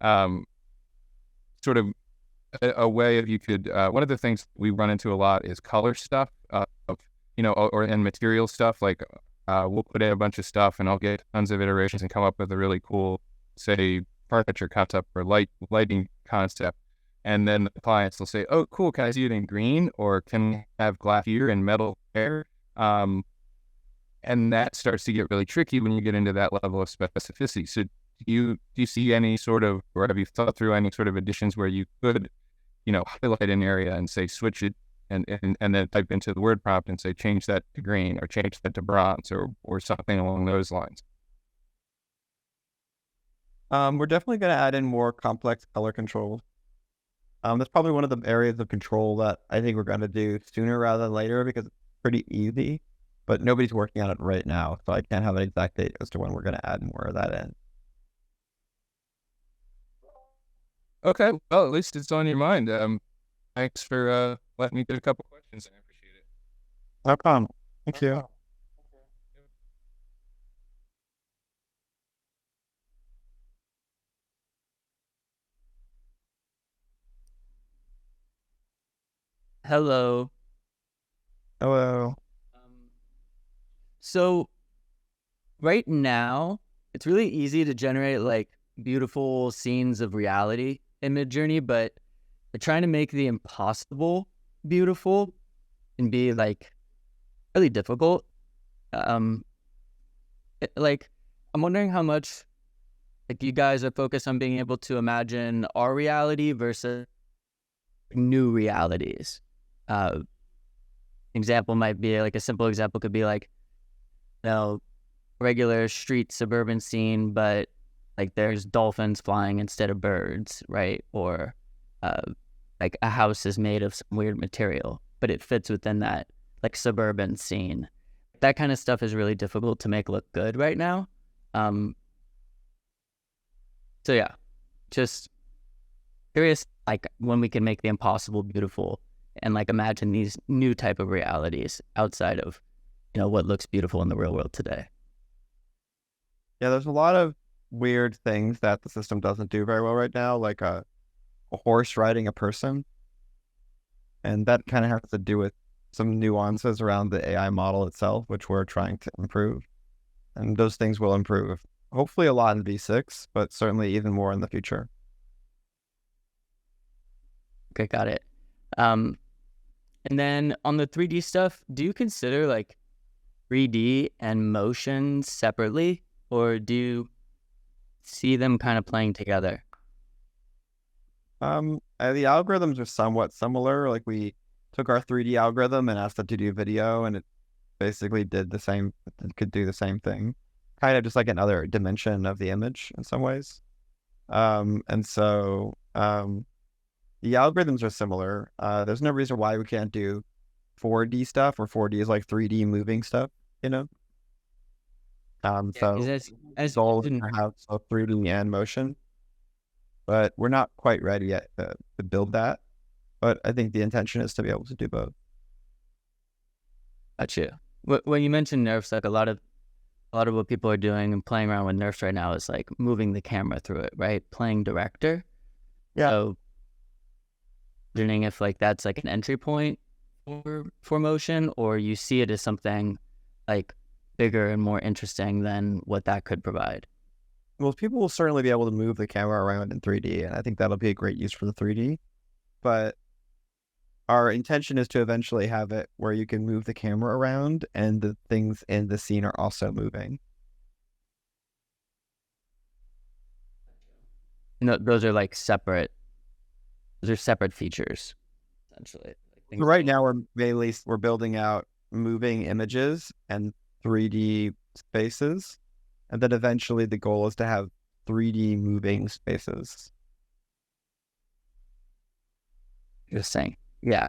sort of a way of you could one of the things we run into a lot is color stuff, and material stuff. Like we'll put in a bunch of stuff and I'll get tons of iterations and come up with a really cool, say, furniture concept or lighting concept. And then the clients will say, "Oh, cool, can I see it in green? Or can I have glass here and metal hair?" And that starts to get really tricky when you get into that level of specificity. So do you see any sort of, or have you thought through any sort of additions where you could, highlight an area and say, switch it, and then type into the word prompt and say, change that to green, or change that to bronze, or something along those lines? We're definitely going to add in more complex color control. That's probably one of the areas of control that I think we're going to do sooner rather than later, because it's pretty easy, but nobody's working on it right now. So I can't have an exact date as to when we're going to add more of that in. Okay, well, at least it's on your mind. Thanks for letting me get a couple questions. I appreciate it. No problem. Thank you. Hello. Hello. So right now, it's really easy to generate like beautiful scenes of reality in Midjourney, but they're trying to make the impossible beautiful and be like really difficult. I'm wondering how much like you guys are focused on being able to imagine our reality versus new realities. Example might be like, a simple example could be like, regular street suburban scene, but like there's dolphins flying instead of birds, right? Or like a house is made of some weird material, but it fits within that like suburban scene. That kind of stuff is really difficult to make look good right now. So yeah, just curious, like when we can make the impossible beautiful and like imagine these new type of realities outside of, what looks beautiful in the real world today. Yeah, there's a lot of weird things that the system doesn't do very well right now, like a horse riding a person. And that kind of has to do with some nuances around the AI model itself, which we're trying to improve. And those things will improve, hopefully a lot in V6, but certainly even more in the future. Okay, got it. And then on the 3D stuff, do you consider like 3D and motion separately, or do you see them kind of playing together? The algorithms are somewhat similar. Like we took our 3D algorithm and asked it to do video, and it basically did the same. It could do the same thing, kind of just like another dimension of the image in some ways. And so the algorithms are similar. There's no reason why we can't do 4D stuff, or 4D is like 3D moving stuff, So as goal is to have both 3D and motion, but we're not quite ready yet to build that. But I think the intention is to be able to do both. Gotcha. When you mentioned nerfs, like a lot of what people are doing and playing around with nerfs right now is like moving the camera through it, right? Playing director. Yeah. So, wondering if like that's like an entry point for motion, or you see it as something like bigger and more interesting than what that could provide. Well, people will certainly be able to move the camera around in 3D, and I think that'll be a great use for the 3D. But our intention is to eventually have it where you can move the camera around and the things in the scene are also moving. No, those are like separate. Those are separate features, essentially. So right now, we're building out moving images and 3D spaces, and then eventually the goal is to have 3D moving spaces. Interesting. Yeah,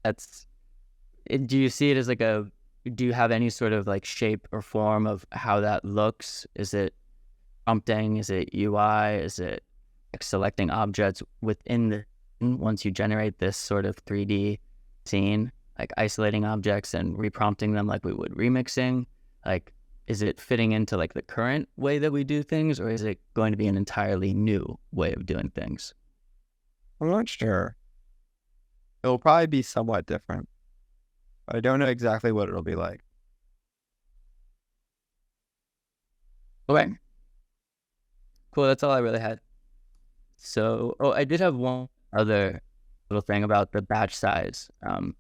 do you see it as like do you have any sort of like shape or form of how that looks? Is it prompting? Is it UI? Is it like selecting objects within once you generate this sort of 3D scene, like isolating objects and reprompting them like we would remixing? Like, is it fitting into like the current way that we do things, or is it going to be an entirely new way of doing things? I'm not sure. It'll probably be somewhat different. I don't know exactly what it'll be like. Okay. Cool, that's all I really had. So, I did have one other little thing about the batch size. And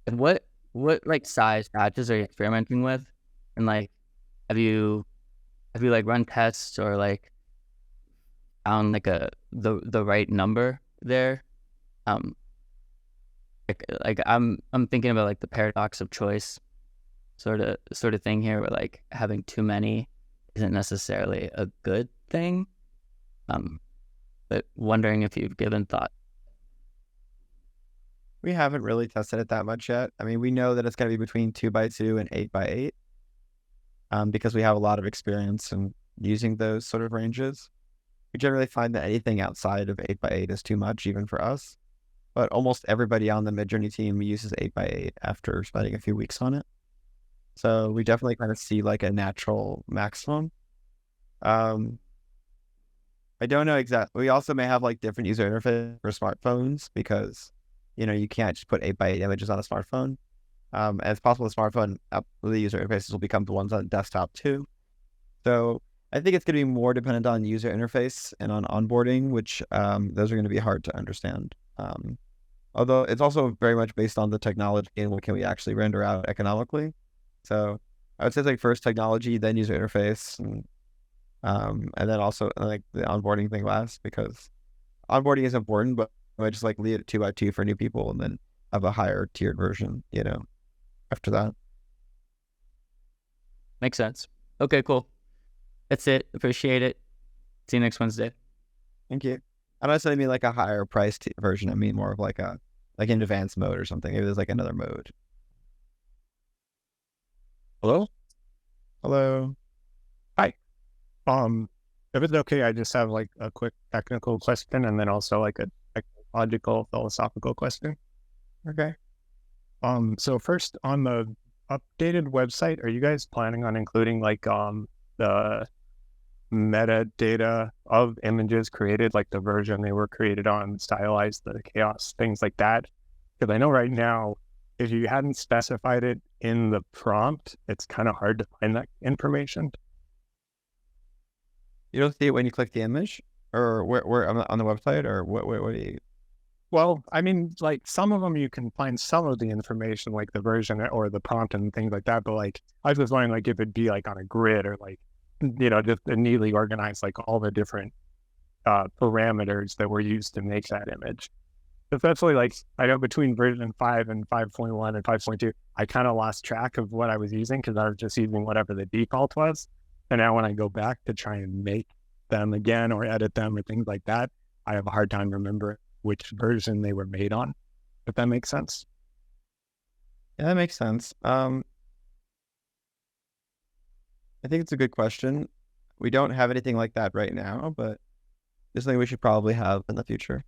what like size batches are you experimenting with? And like, have you like run tests or like found like the right number there? Like I'm thinking about like the paradox of choice sort of thing here, where like having too many isn't necessarily a good thing. But wondering if you've given thought. We haven't really tested it that much yet. I mean, we know that it's going to be between 2x2 and 8x8, because we have a lot of experience in using those sort of ranges. We generally find that anything outside of 8x8 is too much, even for us. But almost everybody on the Midjourney team uses 8x8 after spending a few weeks on it. So we definitely kind of see like a natural maximum. I don't know exactly. We also may have like different user interface for smartphones, because you can't just put 8x8 images on a smartphone. And it's possible the smartphone the user interfaces will become the ones on desktop too. So I think it's going to be more dependent on user interface and on onboarding, which those are going to be hard to understand. Although it's also very much based on the technology and what can we actually render out economically. So I would say it's like first technology, then user interface, and then also like the onboarding thing last, because onboarding is important, but I just like leave it 2x2 for new people and then have a higher tiered version, after that. Makes sense. Okay, cool. That's it. Appreciate it. See you next Wednesday. Thank you. I don't necessarily mean like a higher priced version. I mean more of like an advanced mode or something. Maybe there's like another mode. Hello? Hello. Hi. If it's okay, I just have like a quick technical question and then also like a technological philosophical question. Okay. So first on the updated website, are you guys planning on including like the metadata of images created, like the version they were created on, stylized, the chaos, things like that? Because I know right now, if you hadn't specified it in the prompt, it's kind of hard to find that information. You don't see it when you click the image, or where on the website, or what do you? Well, I mean, like some of them you can find some of the information, like the version or the prompt and things like that. But like, I was just wondering, like, if it'd be like on a grid or like, just neatly organized, like all the different parameters that were used to make that image. Especially like, I know between version 5 and 5.1 and 5.2, I kind of lost track of what I was using because I was just using whatever the default was. And now when I go back to try and make them again or edit them or things like that, I have a hard time remembering which version they were made on, if that makes sense. Yeah, that makes sense. I think it's a good question. We don't have anything like that right now, but it's something we should probably have in the future.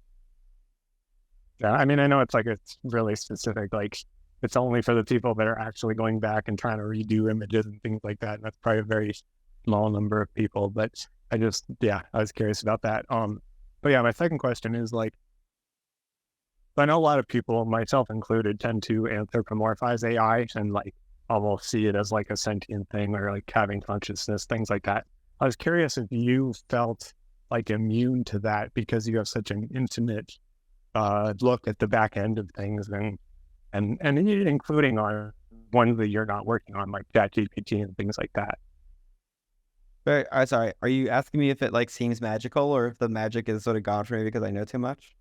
Yeah, I mean, I know it's really specific, like it's only for the people that are actually going back and trying to redo images and things like that. And that's probably a very small number of people, but I was curious about that. But yeah, my second question is like, I know a lot of people, myself included, tend to anthropomorphize AI and like almost see it as like a sentient thing or like having consciousness, things like that. I was curious if you felt like immune to that because you have such an intimate look at the back end of things and including on ones that you're not working on, like ChatGPT and things like that. Sorry, are you asking me if it like seems magical or if the magic is sort of gone for me because I know too much?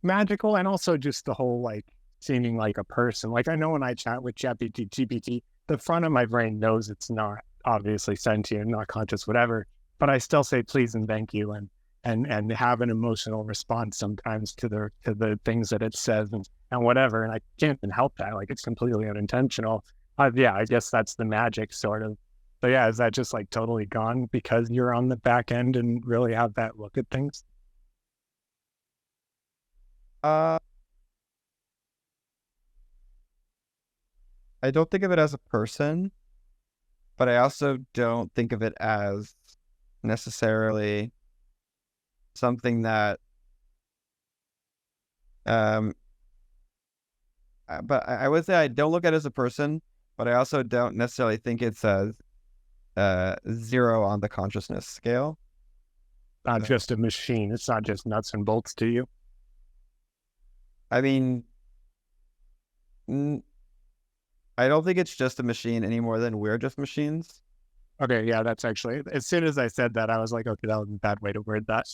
Magical, and also just the whole like seeming like a person. Like I know when I chat with ChatGPT, the front of my brain knows it's not obviously sentient, not conscious, whatever, but I still say please and thank you and have an emotional response sometimes to the things that it says and whatever. And I can't even help that. Like it's completely unintentional. I guess that's the magic sort of. So yeah, is that just like totally gone because you're on the back end and really have that look at things? I don't think of it as a person, but I also don't think of it as necessarily something that but I would say I don't look at it as a person, but I also don't necessarily think it's a 0 on the consciousness scale. Not just a machine. It's not just nuts and bolts to you. I mean, I don't think it's just a machine any more than we're just machines. Okay, yeah, that's actually, as soon as I said that, I was like, okay, that was a bad way to word that.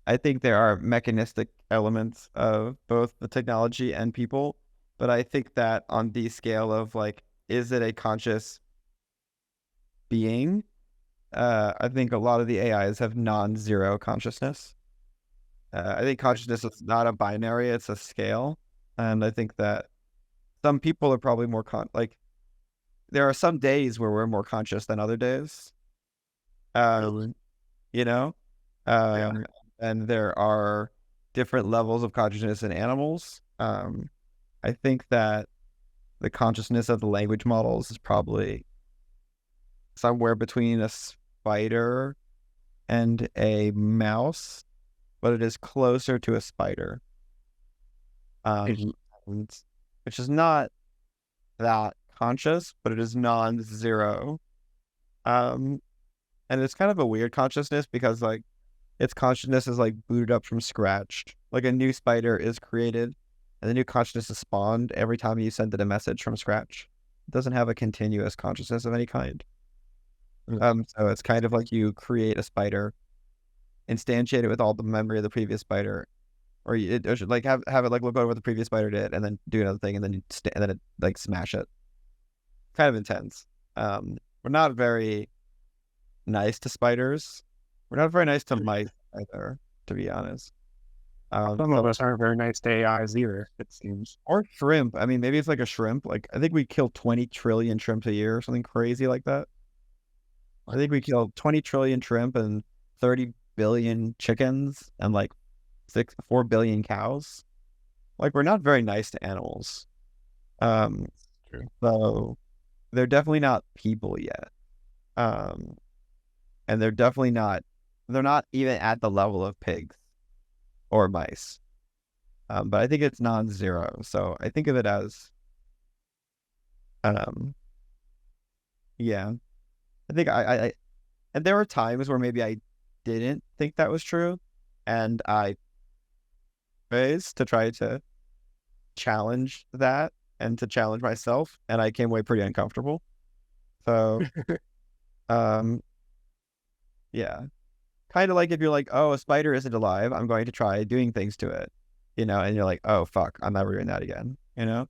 I think there are mechanistic elements of both the technology and people, but I think that on the scale of like, is it a conscious being? I think a lot of the AIs have non-zero consciousness. I think consciousness is not a binary, it's a scale. And I think that some people are probably more there are some days where we're more conscious than other days. And there are different levels of consciousness in animals. I think that the consciousness of the language models is probably somewhere between a spider and a mouse, but it is closer to a spider, which is not that conscious, but it is non-zero. And it's kind of a weird consciousness because like its consciousness is like booted up from scratch. Like a new spider is created and the new consciousness is spawned every time you send it a message from scratch. It doesn't have a continuous consciousness of any kind. So it's kind of like you create a spider, instantiate it with all the memory of the previous spider, or should like have it like look over what the previous spider did, and then do another thing, and then it like smash it. Kind of intense. We're not very nice to spiders. We're not very nice to mice either, to be honest. Some of us aren't very nice to AIs either, it seems. Or shrimp. I mean, maybe it's like a shrimp. Like, I think we kill 20 trillion shrimps a year or something crazy like that. I think we kill 20 trillion shrimp and 30 billion chickens and like 4 billion cows. Like, we're not very nice to animals. True. So they're definitely not people yet. And they're not even at the level of pigs or mice. But I think it's non-zero. So I think of it as, yeah. I think I and there were times where maybe I didn't think that was true, and I ways to try to challenge that and to challenge myself, and I came away pretty uncomfortable. So, yeah. Kind of like if you're like, oh, a spider isn't alive, I'm going to try doing things to it, and you're like, oh, fuck, I'm never doing that again, And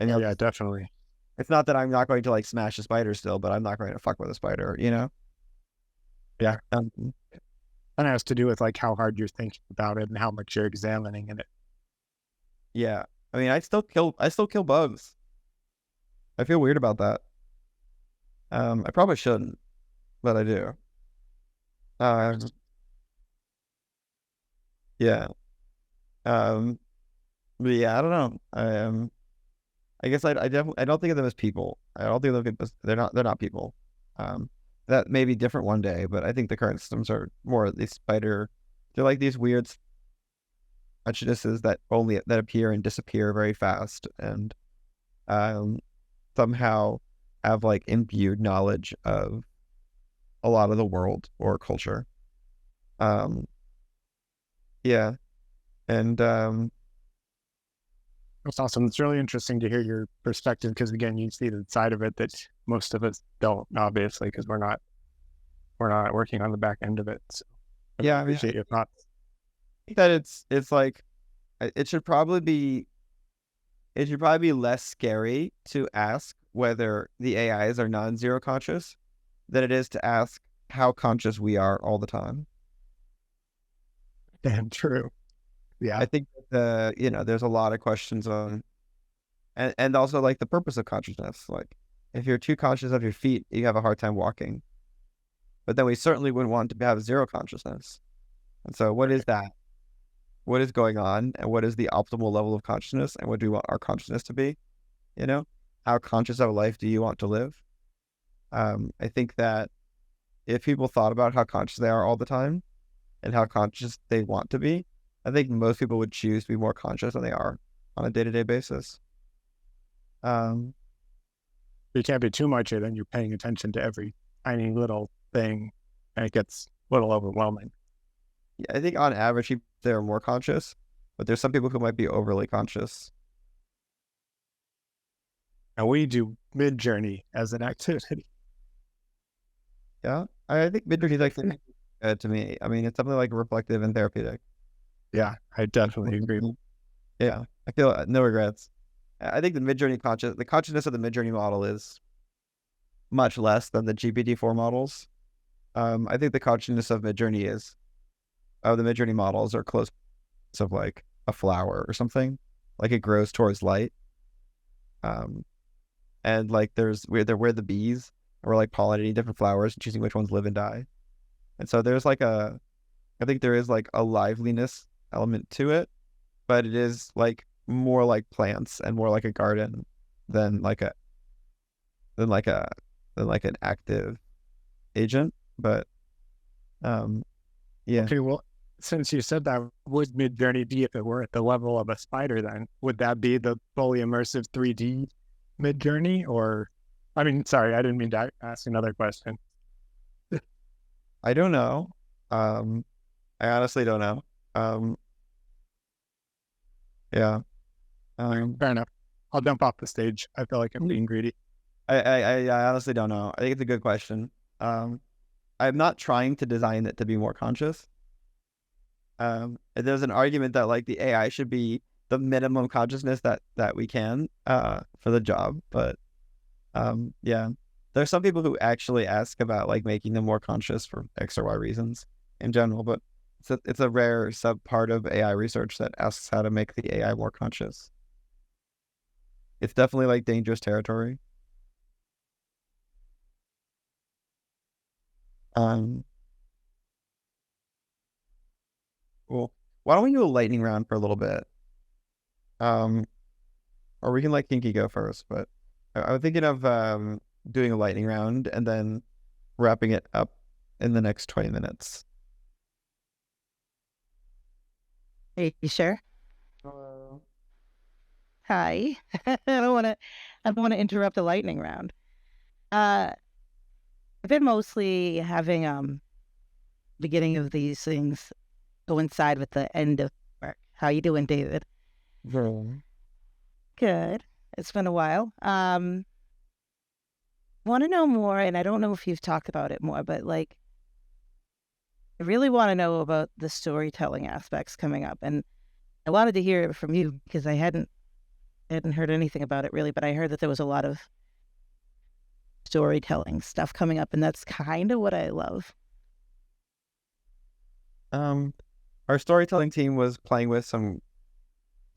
Yeah, definitely. it's not that I'm not going to like smash a spider still, but I'm not going to fuck with a spider, Yeah. And it has to do with like how hard you're thinking about it and how much you're examining it. Yeah. I mean, I still kill bugs. I feel weird about that. I probably shouldn't, but I do. Yeah. But yeah, I don't know. I guess I definitely I don't think of them as people. I don't think of them as they're not people. That may be different one day, but I think the current systems are more these they're like these weird prejudices that appear and disappear very fast, and somehow have like imbued knowledge of a lot of the world or culture. Yeah. And That's awesome. It's really interesting to hear your perspective because, again, you see the side of it that most of us don't, obviously, because we're not working on the back end of it. So yeah, I appreciate your thoughts. I think that it's like it should probably be less scary to ask whether the AIs are non-zero conscious than it is to ask how conscious we are all the time. Damn true. Yeah. I think there's a lot of questions on, and also like the purpose of consciousness. Like, if you're too conscious of your feet, you have a hard time walking. But then we certainly wouldn't want to have zero consciousness. And so, what is that? What is going on, and what is the optimal level of consciousness, and what do we want our consciousness to be? How conscious of life do you want to live? I think that if people thought about how conscious they are all the time and how conscious they want to be, I think most people would choose to be more conscious than they are on a day-to-day basis. You can't be too much, and then you're paying attention to every tiny little thing, and it gets a little overwhelming. Yeah, I think on average they're more conscious, but there's some people who might be overly conscious. And we do Midjourney as an activity. Yeah, I think Midjourney is actually good to me. I mean, it's something like reflective and therapeutic. Yeah, I definitely agree. Yeah, I feel no regrets. I think the consciousness of the Midjourney model is much less than the GPT-4 models. I think the consciousness of the Midjourney models are close to like a flower or something. Like, it grows towards light. And like we're the bees, and we're like pollinating different flowers and choosing which ones live and die. And so I think there is like a liveliness element to it, but it is like more like plants and more like a garden than like an active agent. But yeah. Okay, well, since you said that, would Midjourney be if it were at the level of a spider? Then would that be the fully immersive 3D Midjourney? Or, I mean, sorry, I didn't mean to ask another question. I don't know. I honestly don't know. Yeah. Fair enough. I'll jump off the stage. I feel like I'm being greedy. I honestly don't know. I think it's a good question. I'm not trying to design it to be more conscious. There's an argument that like the AI should be the minimum consciousness that we can for the job. But yeah, there's some people who actually ask about like making them more conscious for X or Y reasons. in general, but it's a rare sub part of AI research that asks how to make the AI more conscious. It's definitely like dangerous territory. Cool. Why don't we do a lightning round for a little bit? Or we can let Kinky go first, but I was thinking of doing a lightning round and then wrapping it up in the next 20 minutes. Are you sure? Hello. Hi. I don't want to interrupt the lightning round. I've been mostly having beginning of these things coincide with the end of work. How you doing, David? Good. It's been a while. Want to know more, and I don't know if you've talked about it more, but like, I really want to know about the storytelling aspects coming up, and I wanted to hear it from you because I hadn't heard anything about it really, but I heard that there was a lot of storytelling stuff coming up, and that's kind of what I love. Our storytelling team was playing with some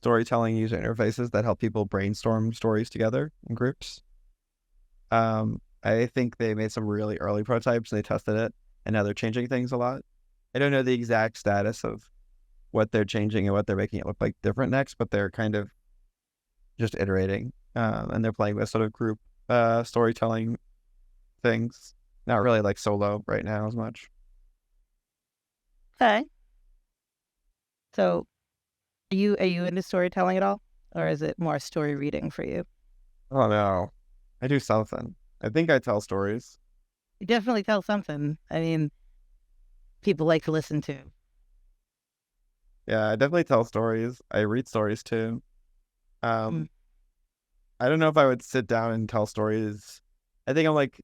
storytelling user interfaces that help people brainstorm stories together in groups. I think they made some really early prototypes and they tested it, and now they're changing things a lot. I don't know the exact status of what they're changing and what they're making it look like different next, but they're kind of just iterating, and they're playing with sort of group storytelling things. Not really like solo right now as much. Okay. So, are you into storytelling at all, or is it more story reading for you? Oh no, I do something. I think I tell stories. You definitely tell something. I mean, people like to listen to. Yeah, I definitely tell stories. I read stories too. I don't know if I would sit down and tell stories. I think I'm like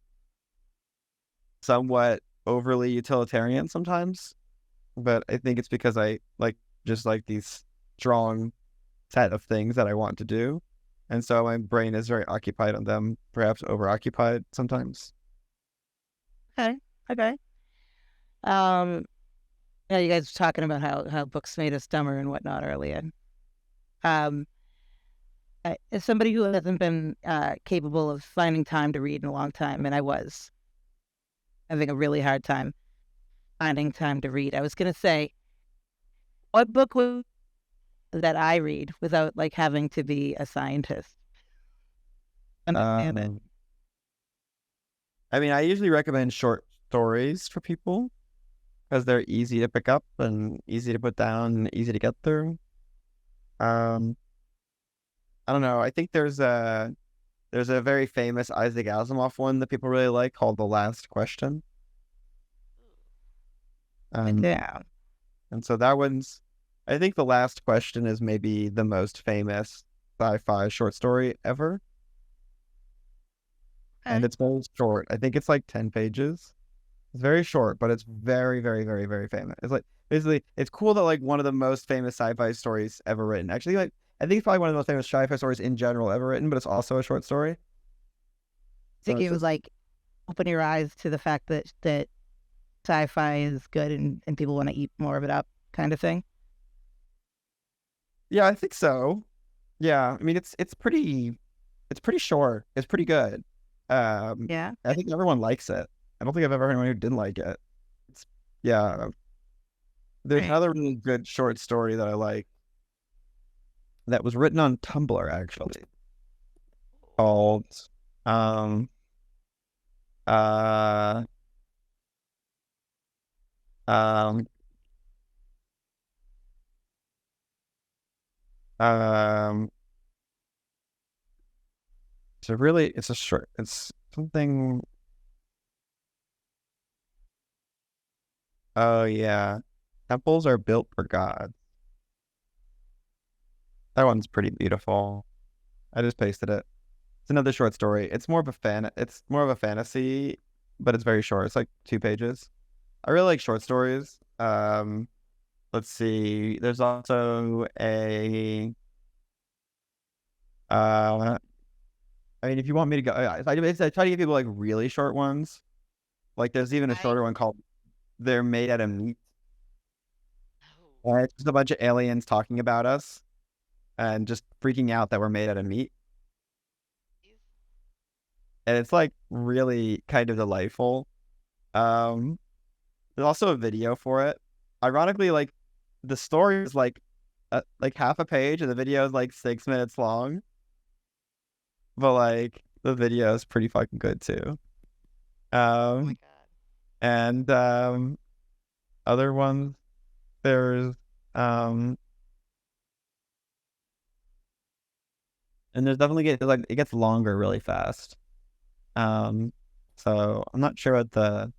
somewhat overly utilitarian sometimes, but I think it's because I like just like these strong set of things that I want to do. And so my brain is very occupied on them, perhaps overoccupied sometimes. Okay. Yeah, you guys were talking about how books made us dumber and whatnot earlier. As somebody who hasn't been capable of finding time to read in a long time, and I was having a really hard time finding time to read, I was going to say, what book would that I read without like having to be a scientist? Understand it. I mean, I usually recommend short stories for people because they're easy to pick up and easy to put down and easy to get through. I don't know. I think there's a very famous Isaac Asimov one that people really like called The Last Question. Yeah. And so that one's, I think The Last Question is maybe the most famous sci-fi short story ever. And it's very short. I think it's like 10 pages. It's very short, but it's very, very, very, very famous. It's like, basically, it's cool that like one of the most famous sci-fi stories ever written. Actually, like, I think it's probably one of the most famous sci-fi stories in general ever written, but it's also a short story. I think it was like open your eyes to the fact that sci-fi is good and people want to eat more of it up kind of thing. Yeah, I think so. Yeah, I mean it's pretty short. It's pretty good. Yeah. I think everyone likes it. I don't think I've ever heard anyone who didn't like it. Yeah. There's another really good short story that I like that was written on Tumblr actually, called it's something. Oh yeah, temples are built for gods. That one's pretty beautiful. I just pasted it. It's another short story. It's more of a fantasy, but it's very short. It's like 2 pages. I really like short stories. Let's see. There's also a I mean, if you want me to go, I try to give people like really short ones. Like there's even a shorter one called "They're Made Out of Meat," It's just a bunch of aliens talking about us and just freaking out that we're made out of meat. And it's like really kind of delightful. There's also a video for it. Ironically, like the story is like half a page and the video is like 6 minutes long. But like the video is pretty fucking good too. Oh my god. And other ones, there's and there's definitely it gets longer really fast. So I'm not sure what the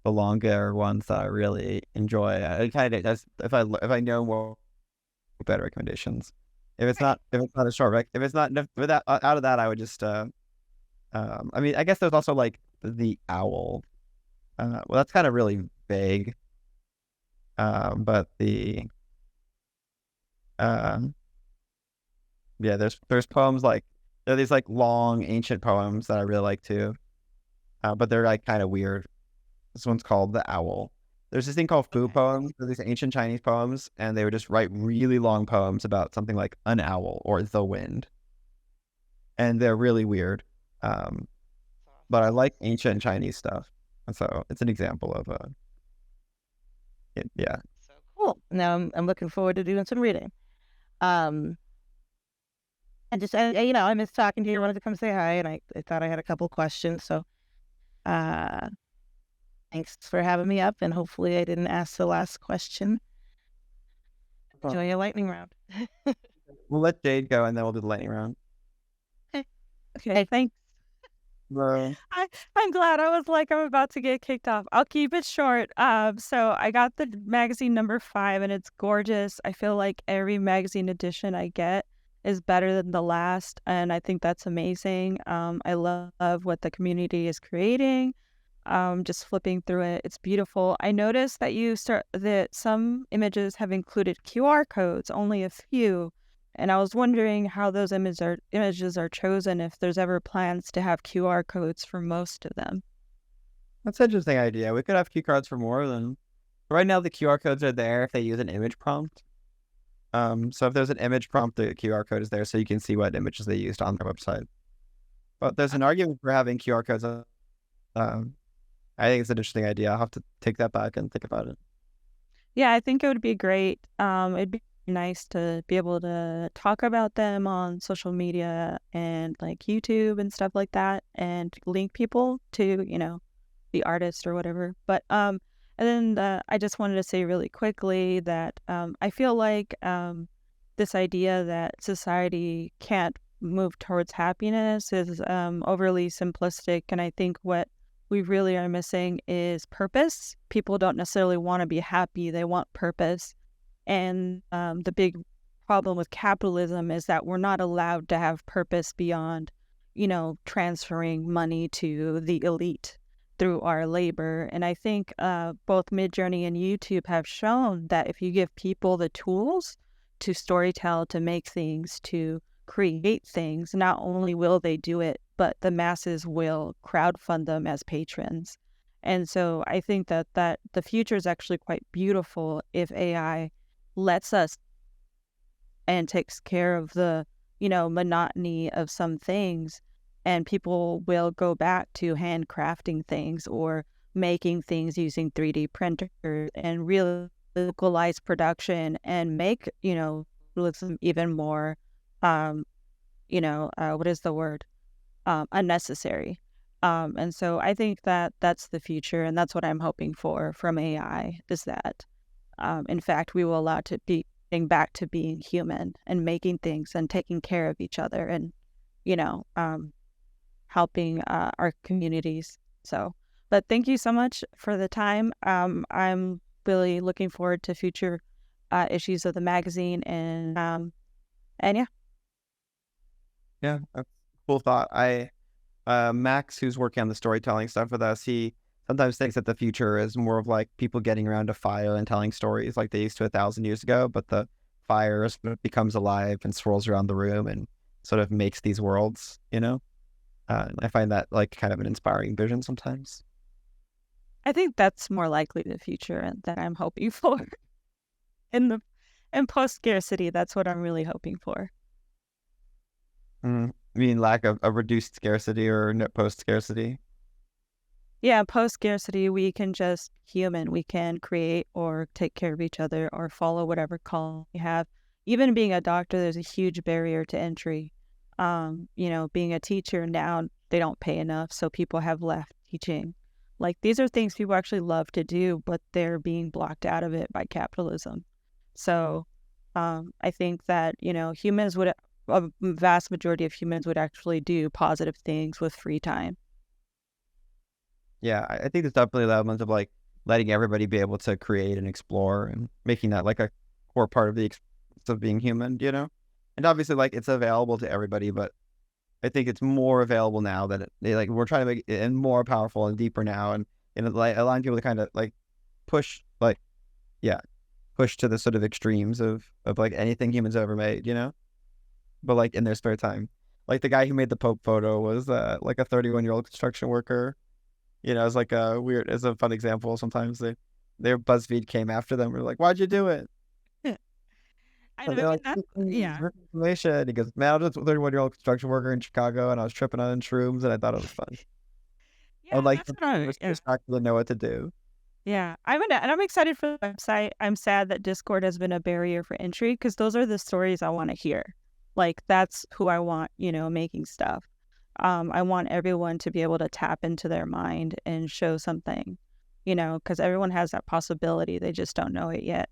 longer ones that I really enjoy. I kind of that's if I know more better recommendations. If it's not a short if it's not without out of that, I would just I mean, I guess there's also like the owl. Well, that's kind of really vague. But the yeah, there's poems like there are these like long ancient poems that I really like too. But they're like kind of weird. This one's called The Owl. There's this thing called Fu poems. They're these ancient Chinese poems, and they would just write really long poems about something like an owl or the wind. And they're really weird. But I like ancient Chinese stuff. And so it's an example of yeah. So cool. Now I'm looking forward to doing some reading. And just I miss talking to you. I wanted to come say hi, and I thought I had a couple questions. So, thanks for having me up, and hopefully I didn't ask the last question. Enjoy your lightning round. We'll let Jade go, and then we'll do the lightning round. Okay, thanks. Bro. I'm glad. I was like, I'm about to get kicked off. I'll keep it short. So I got the magazine number 5, and it's gorgeous. I feel like every magazine edition I get is better than the last, and I think that's amazing. I love what the community is creating. Just flipping through it, it's beautiful. I noticed that some images have included QR codes, only a few, and I was wondering how those images are chosen, if there's ever plans to have QR codes for most of them. That's an interesting idea. We could have QR codes for more of them. Right now, the QR codes are there if they use an image prompt. So if there's an image prompt, the QR code is there so you can see what images they used on their website. But there's an argument for having QR codes. I think it's an interesting idea. I'll have to take that back and think about it. Yeah, I think it would be great. It'd be nice to be able to talk about them on social media and like YouTube and stuff like that, and link people to, the artist or whatever. But and then I just wanted to say really quickly that I feel like this idea that society can't move towards happiness is overly simplistic, and I think what we really are missing is purpose. People don't necessarily want to be happy, they want purpose. And the big problem with capitalism is that we're not allowed to have purpose beyond, transferring money to the elite through our labor. And I think both Midjourney and YouTube have shown that if you give people the tools to storytell, to make things, to create things, not only will they do it, but the masses will crowdfund them as patrons. And so I think that the future is actually quite beautiful if AI lets us and takes care of the, monotony of some things, and people will go back to handcrafting things or making things using 3D printers and really localize production and make, even more, what is the word? Unnecessary. And so I think that that's the future, and that's what I'm hoping for from AI, is that, in fact, we will allow to be getting back to being human and making things and taking care of each other and, helping our communities. So, but thank you so much for the time. I'm really looking forward to future issues of the magazine, and yeah. Yeah, that's a cool thought. Max, who's working on the storytelling stuff with us, he sometimes thinks that the future is more of like people getting around to fire and telling stories like they used to 1,000 years ago, but the fire sort of becomes alive and swirls around the room and sort of makes these worlds, I find that like kind of an inspiring vision sometimes. I think that's more likely the future that I'm hoping for. in post scarcity. That's what I'm really hoping for. I mean, lack of a reduced scarcity or post scarcity. Yeah, post scarcity, we can just human. We can create or take care of each other or follow whatever call we have. Even being a doctor, there's a huge barrier to entry. Being a teacher now, they don't pay enough, so people have left teaching. Like, these are things people actually love to do, but they're being blocked out of it by capitalism. So I think that, a vast majority of humans would actually do positive things with free time. Yeah, I think there's definitely elements of like letting everybody be able to create and explore and making that like a core part of the experience of being human, And obviously, like, it's available to everybody, but I think it's more available now that we're trying to make it and more powerful and deeper now, and like allowing people to kind of like push to the sort of extremes of like anything humans have ever made, but like in their spare time. Like the guy who made the Pope photo was like a 31-year-old construction worker. It's like it's a fun example. Sometimes their BuzzFeed came after them. We're like, why'd you do it? I know, yeah. Information. He goes, man, I was a 31-year-old construction worker in Chicago, and I was tripping on shrooms, and I thought it was fun. Yeah, like that's what to know what to do. Yeah, I'm excited for the website. I'm sad that Discord has been a barrier for entry because those are the stories I want to hear. Like, that's who I want, making stuff. I want everyone to be able to tap into their mind and show something, because everyone has that possibility. They just don't know it yet.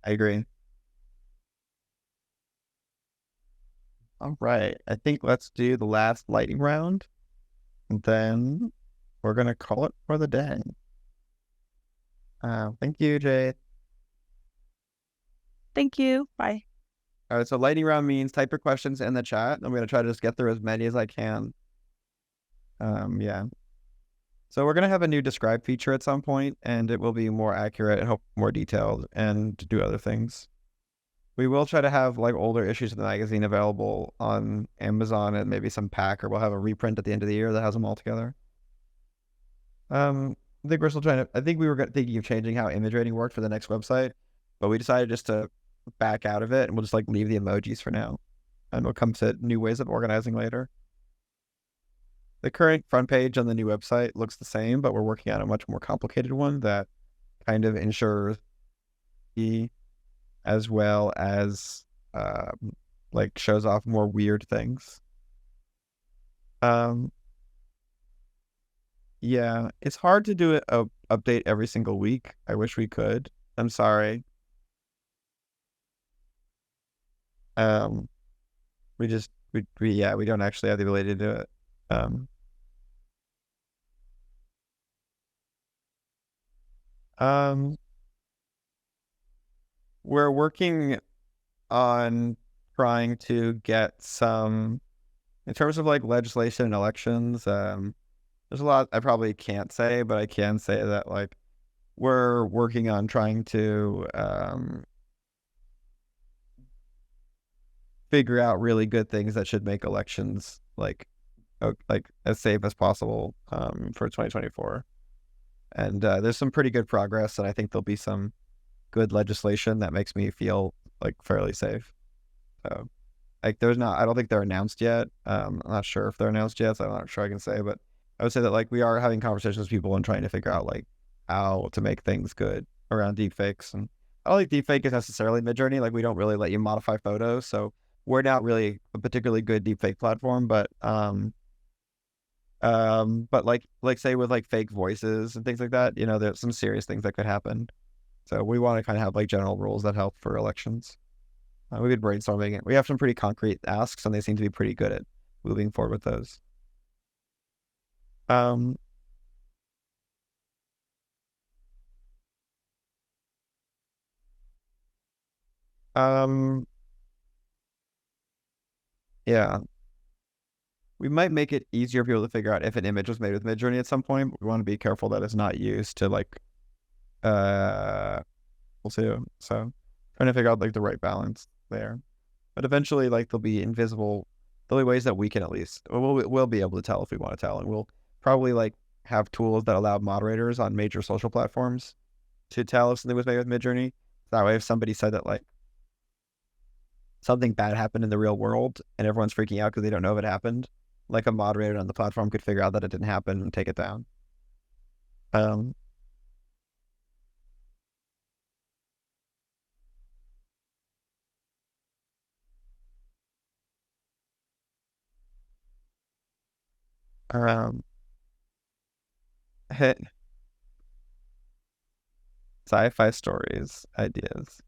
I agree. All right. I think let's do the last lightning round. And then we're going to call it for the day. Thank you, Jay. Thank you. Bye. All right. So lightning round means type your questions in the chat. I'm going to try to just get through as many as I can. Yeah. So we're going to have a new describe feature at some point, and it will be more accurate and more detailed and do other things. We will try to have like older issues of the magazine available on Amazon and maybe some pack, or we'll have a reprint at the end of the year that has them all together. I think we're still I think we were thinking of changing how image rating worked for the next website, but we decided just to back out of it, and we'll just like leave the emojis for now, and we'll come to new ways of organizing later. The current front page on the new website looks the same, but we're working on a much more complicated one that kind of ensures as well as like shows off more weird things. Yeah, it's hard to do a update every single week. I wish we could. I'm sorry. We don't actually have the ability to do it. We're working on trying to get some, in terms of like legislation and elections, there's a lot I probably can't say, but I can say that like we're working on trying to figure out really good things that should make elections like as safe as possible for 2024. And there's some pretty good progress, and I think there'll be some good legislation that makes me feel like fairly safe. So like I don't think they're announced yet. I'm not sure if they're announced yet, so I'm not sure I can say, but I would say that like we are having conversations with people and trying to figure out like how to make things good around deepfakes. And I don't think deepfake is necessarily Midjourney. Like we don't really let you modify photos, so we're not really a particularly good deepfake platform, but like say with like fake voices and things like that, there's some serious things that could happen. So we want to kind of have like general rules that help for elections. We've been brainstorming it. We have some pretty concrete asks, and they seem to be pretty good at moving forward with those. Yeah. We might make it easier for people to figure out if an image was made with Midjourney at some point, but we want to be careful that it's not used to like we'll see. So trying to figure out like the right balance there. But eventually like there'll be ways that we can at least we'll be able to tell if we want to tell, and we'll probably like have tools that allow moderators on major social platforms to tell if something was made with Midjourney. That way, if somebody said that like something bad happened in the real world and everyone's freaking out because they don't know if it happened, like a moderator on the platform could figure out that it didn't happen and take it down. Sci-fi stories, ideas.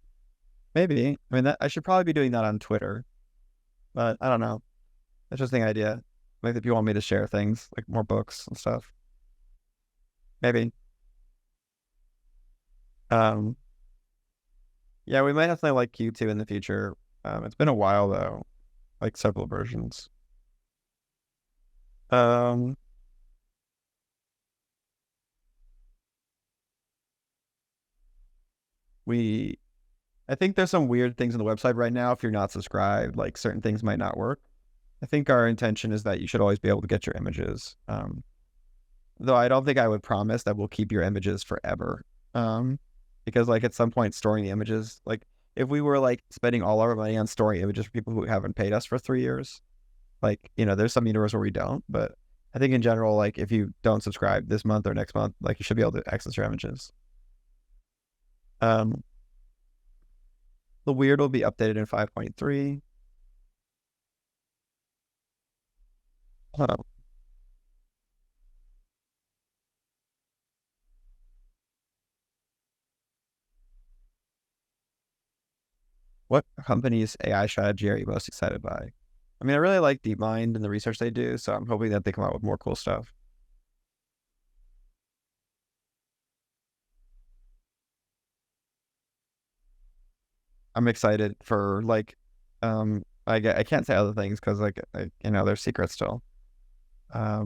Maybe. I mean, I should probably be doing that on Twitter, but I don't know. Interesting idea. Like if you want me to share things, like more books and stuff. Maybe. Yeah, we might have something like Q2 in the future. It's been a while though, like several versions. I think there's some weird things on the website right now. If you're not subscribed, like certain things might not work. I think our intention is that you should always be able to get your images. Though I don't think I would promise that we'll keep your images forever. Because like at some point storing the images, like if we were like spending all our money on storing images for people who haven't paid us for 3 years, like, you know, there's some universe where we don't, but I think in general, like if you don't subscribe this month or next month, like you should be able to access your images. The weird will be updated in 5.3. What company's AI strategy are you most excited by? I mean, I really like DeepMind and the research they do, so I'm hoping that they come out with more cool stuff. I'm excited for like, I can't say other things because like, you know, they're secret still. Yeah,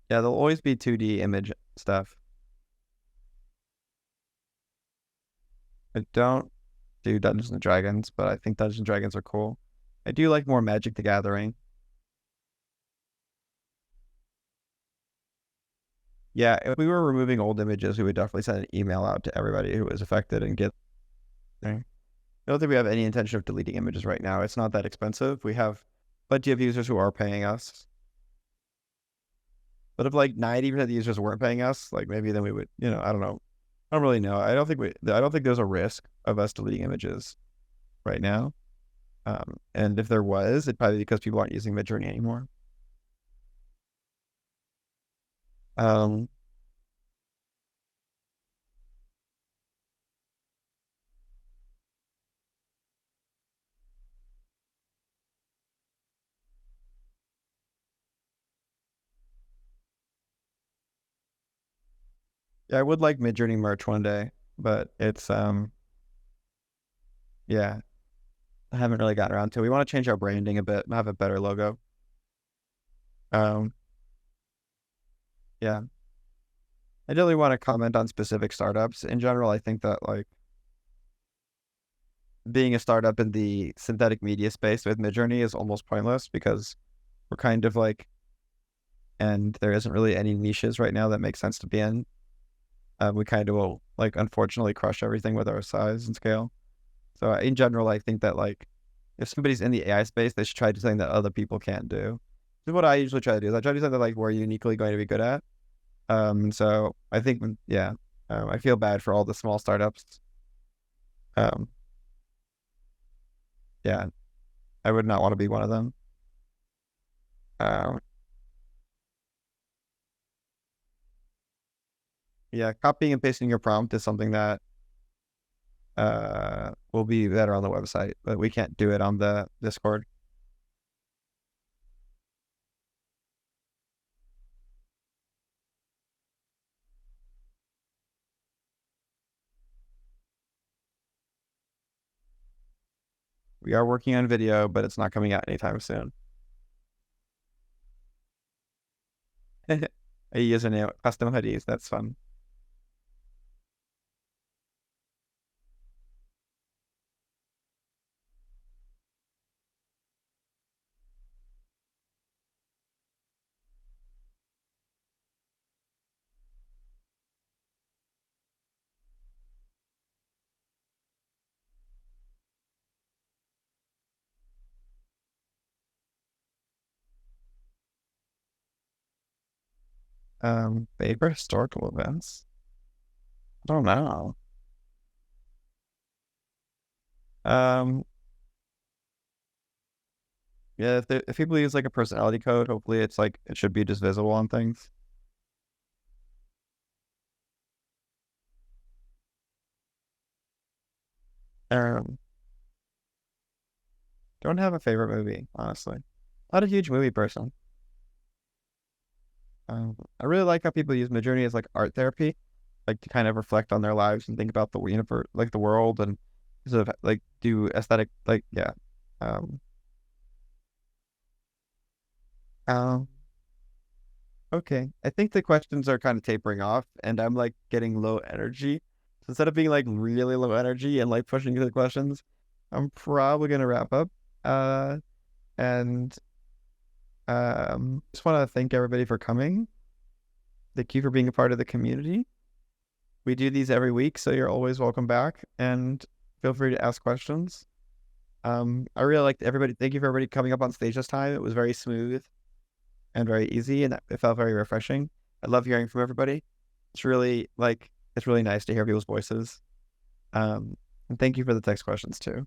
there'll always be 2D image stuff. I don't do Dungeons and Dragons, but I think Dungeons and Dragons are cool. I do like more Magic the Gathering. Yeah, if we were removing old images, we would definitely send an email out to everybody who was affected and get there. I don't think we have any intention of deleting images right now. It's not that expensive. We have plenty of users who are paying us. But if like 90% of the users weren't paying us, like maybe then we would, you know, I don't know. I don't really know. I don't think there's a risk of us deleting images right now. And if there was, it'd probably be because people aren't using Midjourney anymore. Yeah, I would like Midjourney merch one day, but it's yeah, I haven't really gotten around to it. We want to change our branding a bit and have a better logo. Yeah. I don't really want to comment on specific startups. In general, I think that like being a startup in the synthetic media space with Midjourney is almost pointless because we're kind of like, and there isn't really any niches right now that make sense to be in. We kind of will like unfortunately crush everything with our size and scale. So in general, I think that like if somebody's in the AI space, they should try to do something that other people can't do. This is what I usually try to do. Is I try to do something like we're uniquely going to be good at. So I think, yeah, I feel bad for all the small startups. Yeah, I would not want to be one of them. Yeah, copying and pasting your prompt is something that will be better on the website, but we can't do it on the Discord. We are working on video, but it's not coming out anytime soon. A username, custom hoodies, that's fun. Favorite historical events? I don't know. Yeah, if people use like a personality code, hopefully it's like it should be just visible on things. Um, don't have a favorite movie, honestly. Not a huge movie person. I really like how people use Midjourney as like art therapy, like to kind of reflect on their lives and think about the universe, like the world, and sort of like do aesthetic, like yeah. Um, um, okay, I think the questions are kind of tapering off, and I'm like getting low energy. So instead of being like really low energy and like pushing through the questions, I'm probably gonna wrap up. And just want to thank everybody for coming. Thank you for being a part of the community. We do these every week, so you're always welcome back, and feel free to ask questions. I really liked everybody. Thank you for everybody coming up on stage this time. It was very smooth and very easy, and it felt very refreshing. I love hearing from everybody. It's really nice to hear people's voices. And thank you for the text questions too.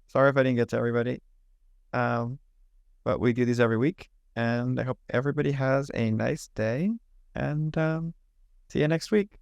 Sorry if I didn't get to everybody. But we do these every week, and I hope everybody has a nice day, and see you next week.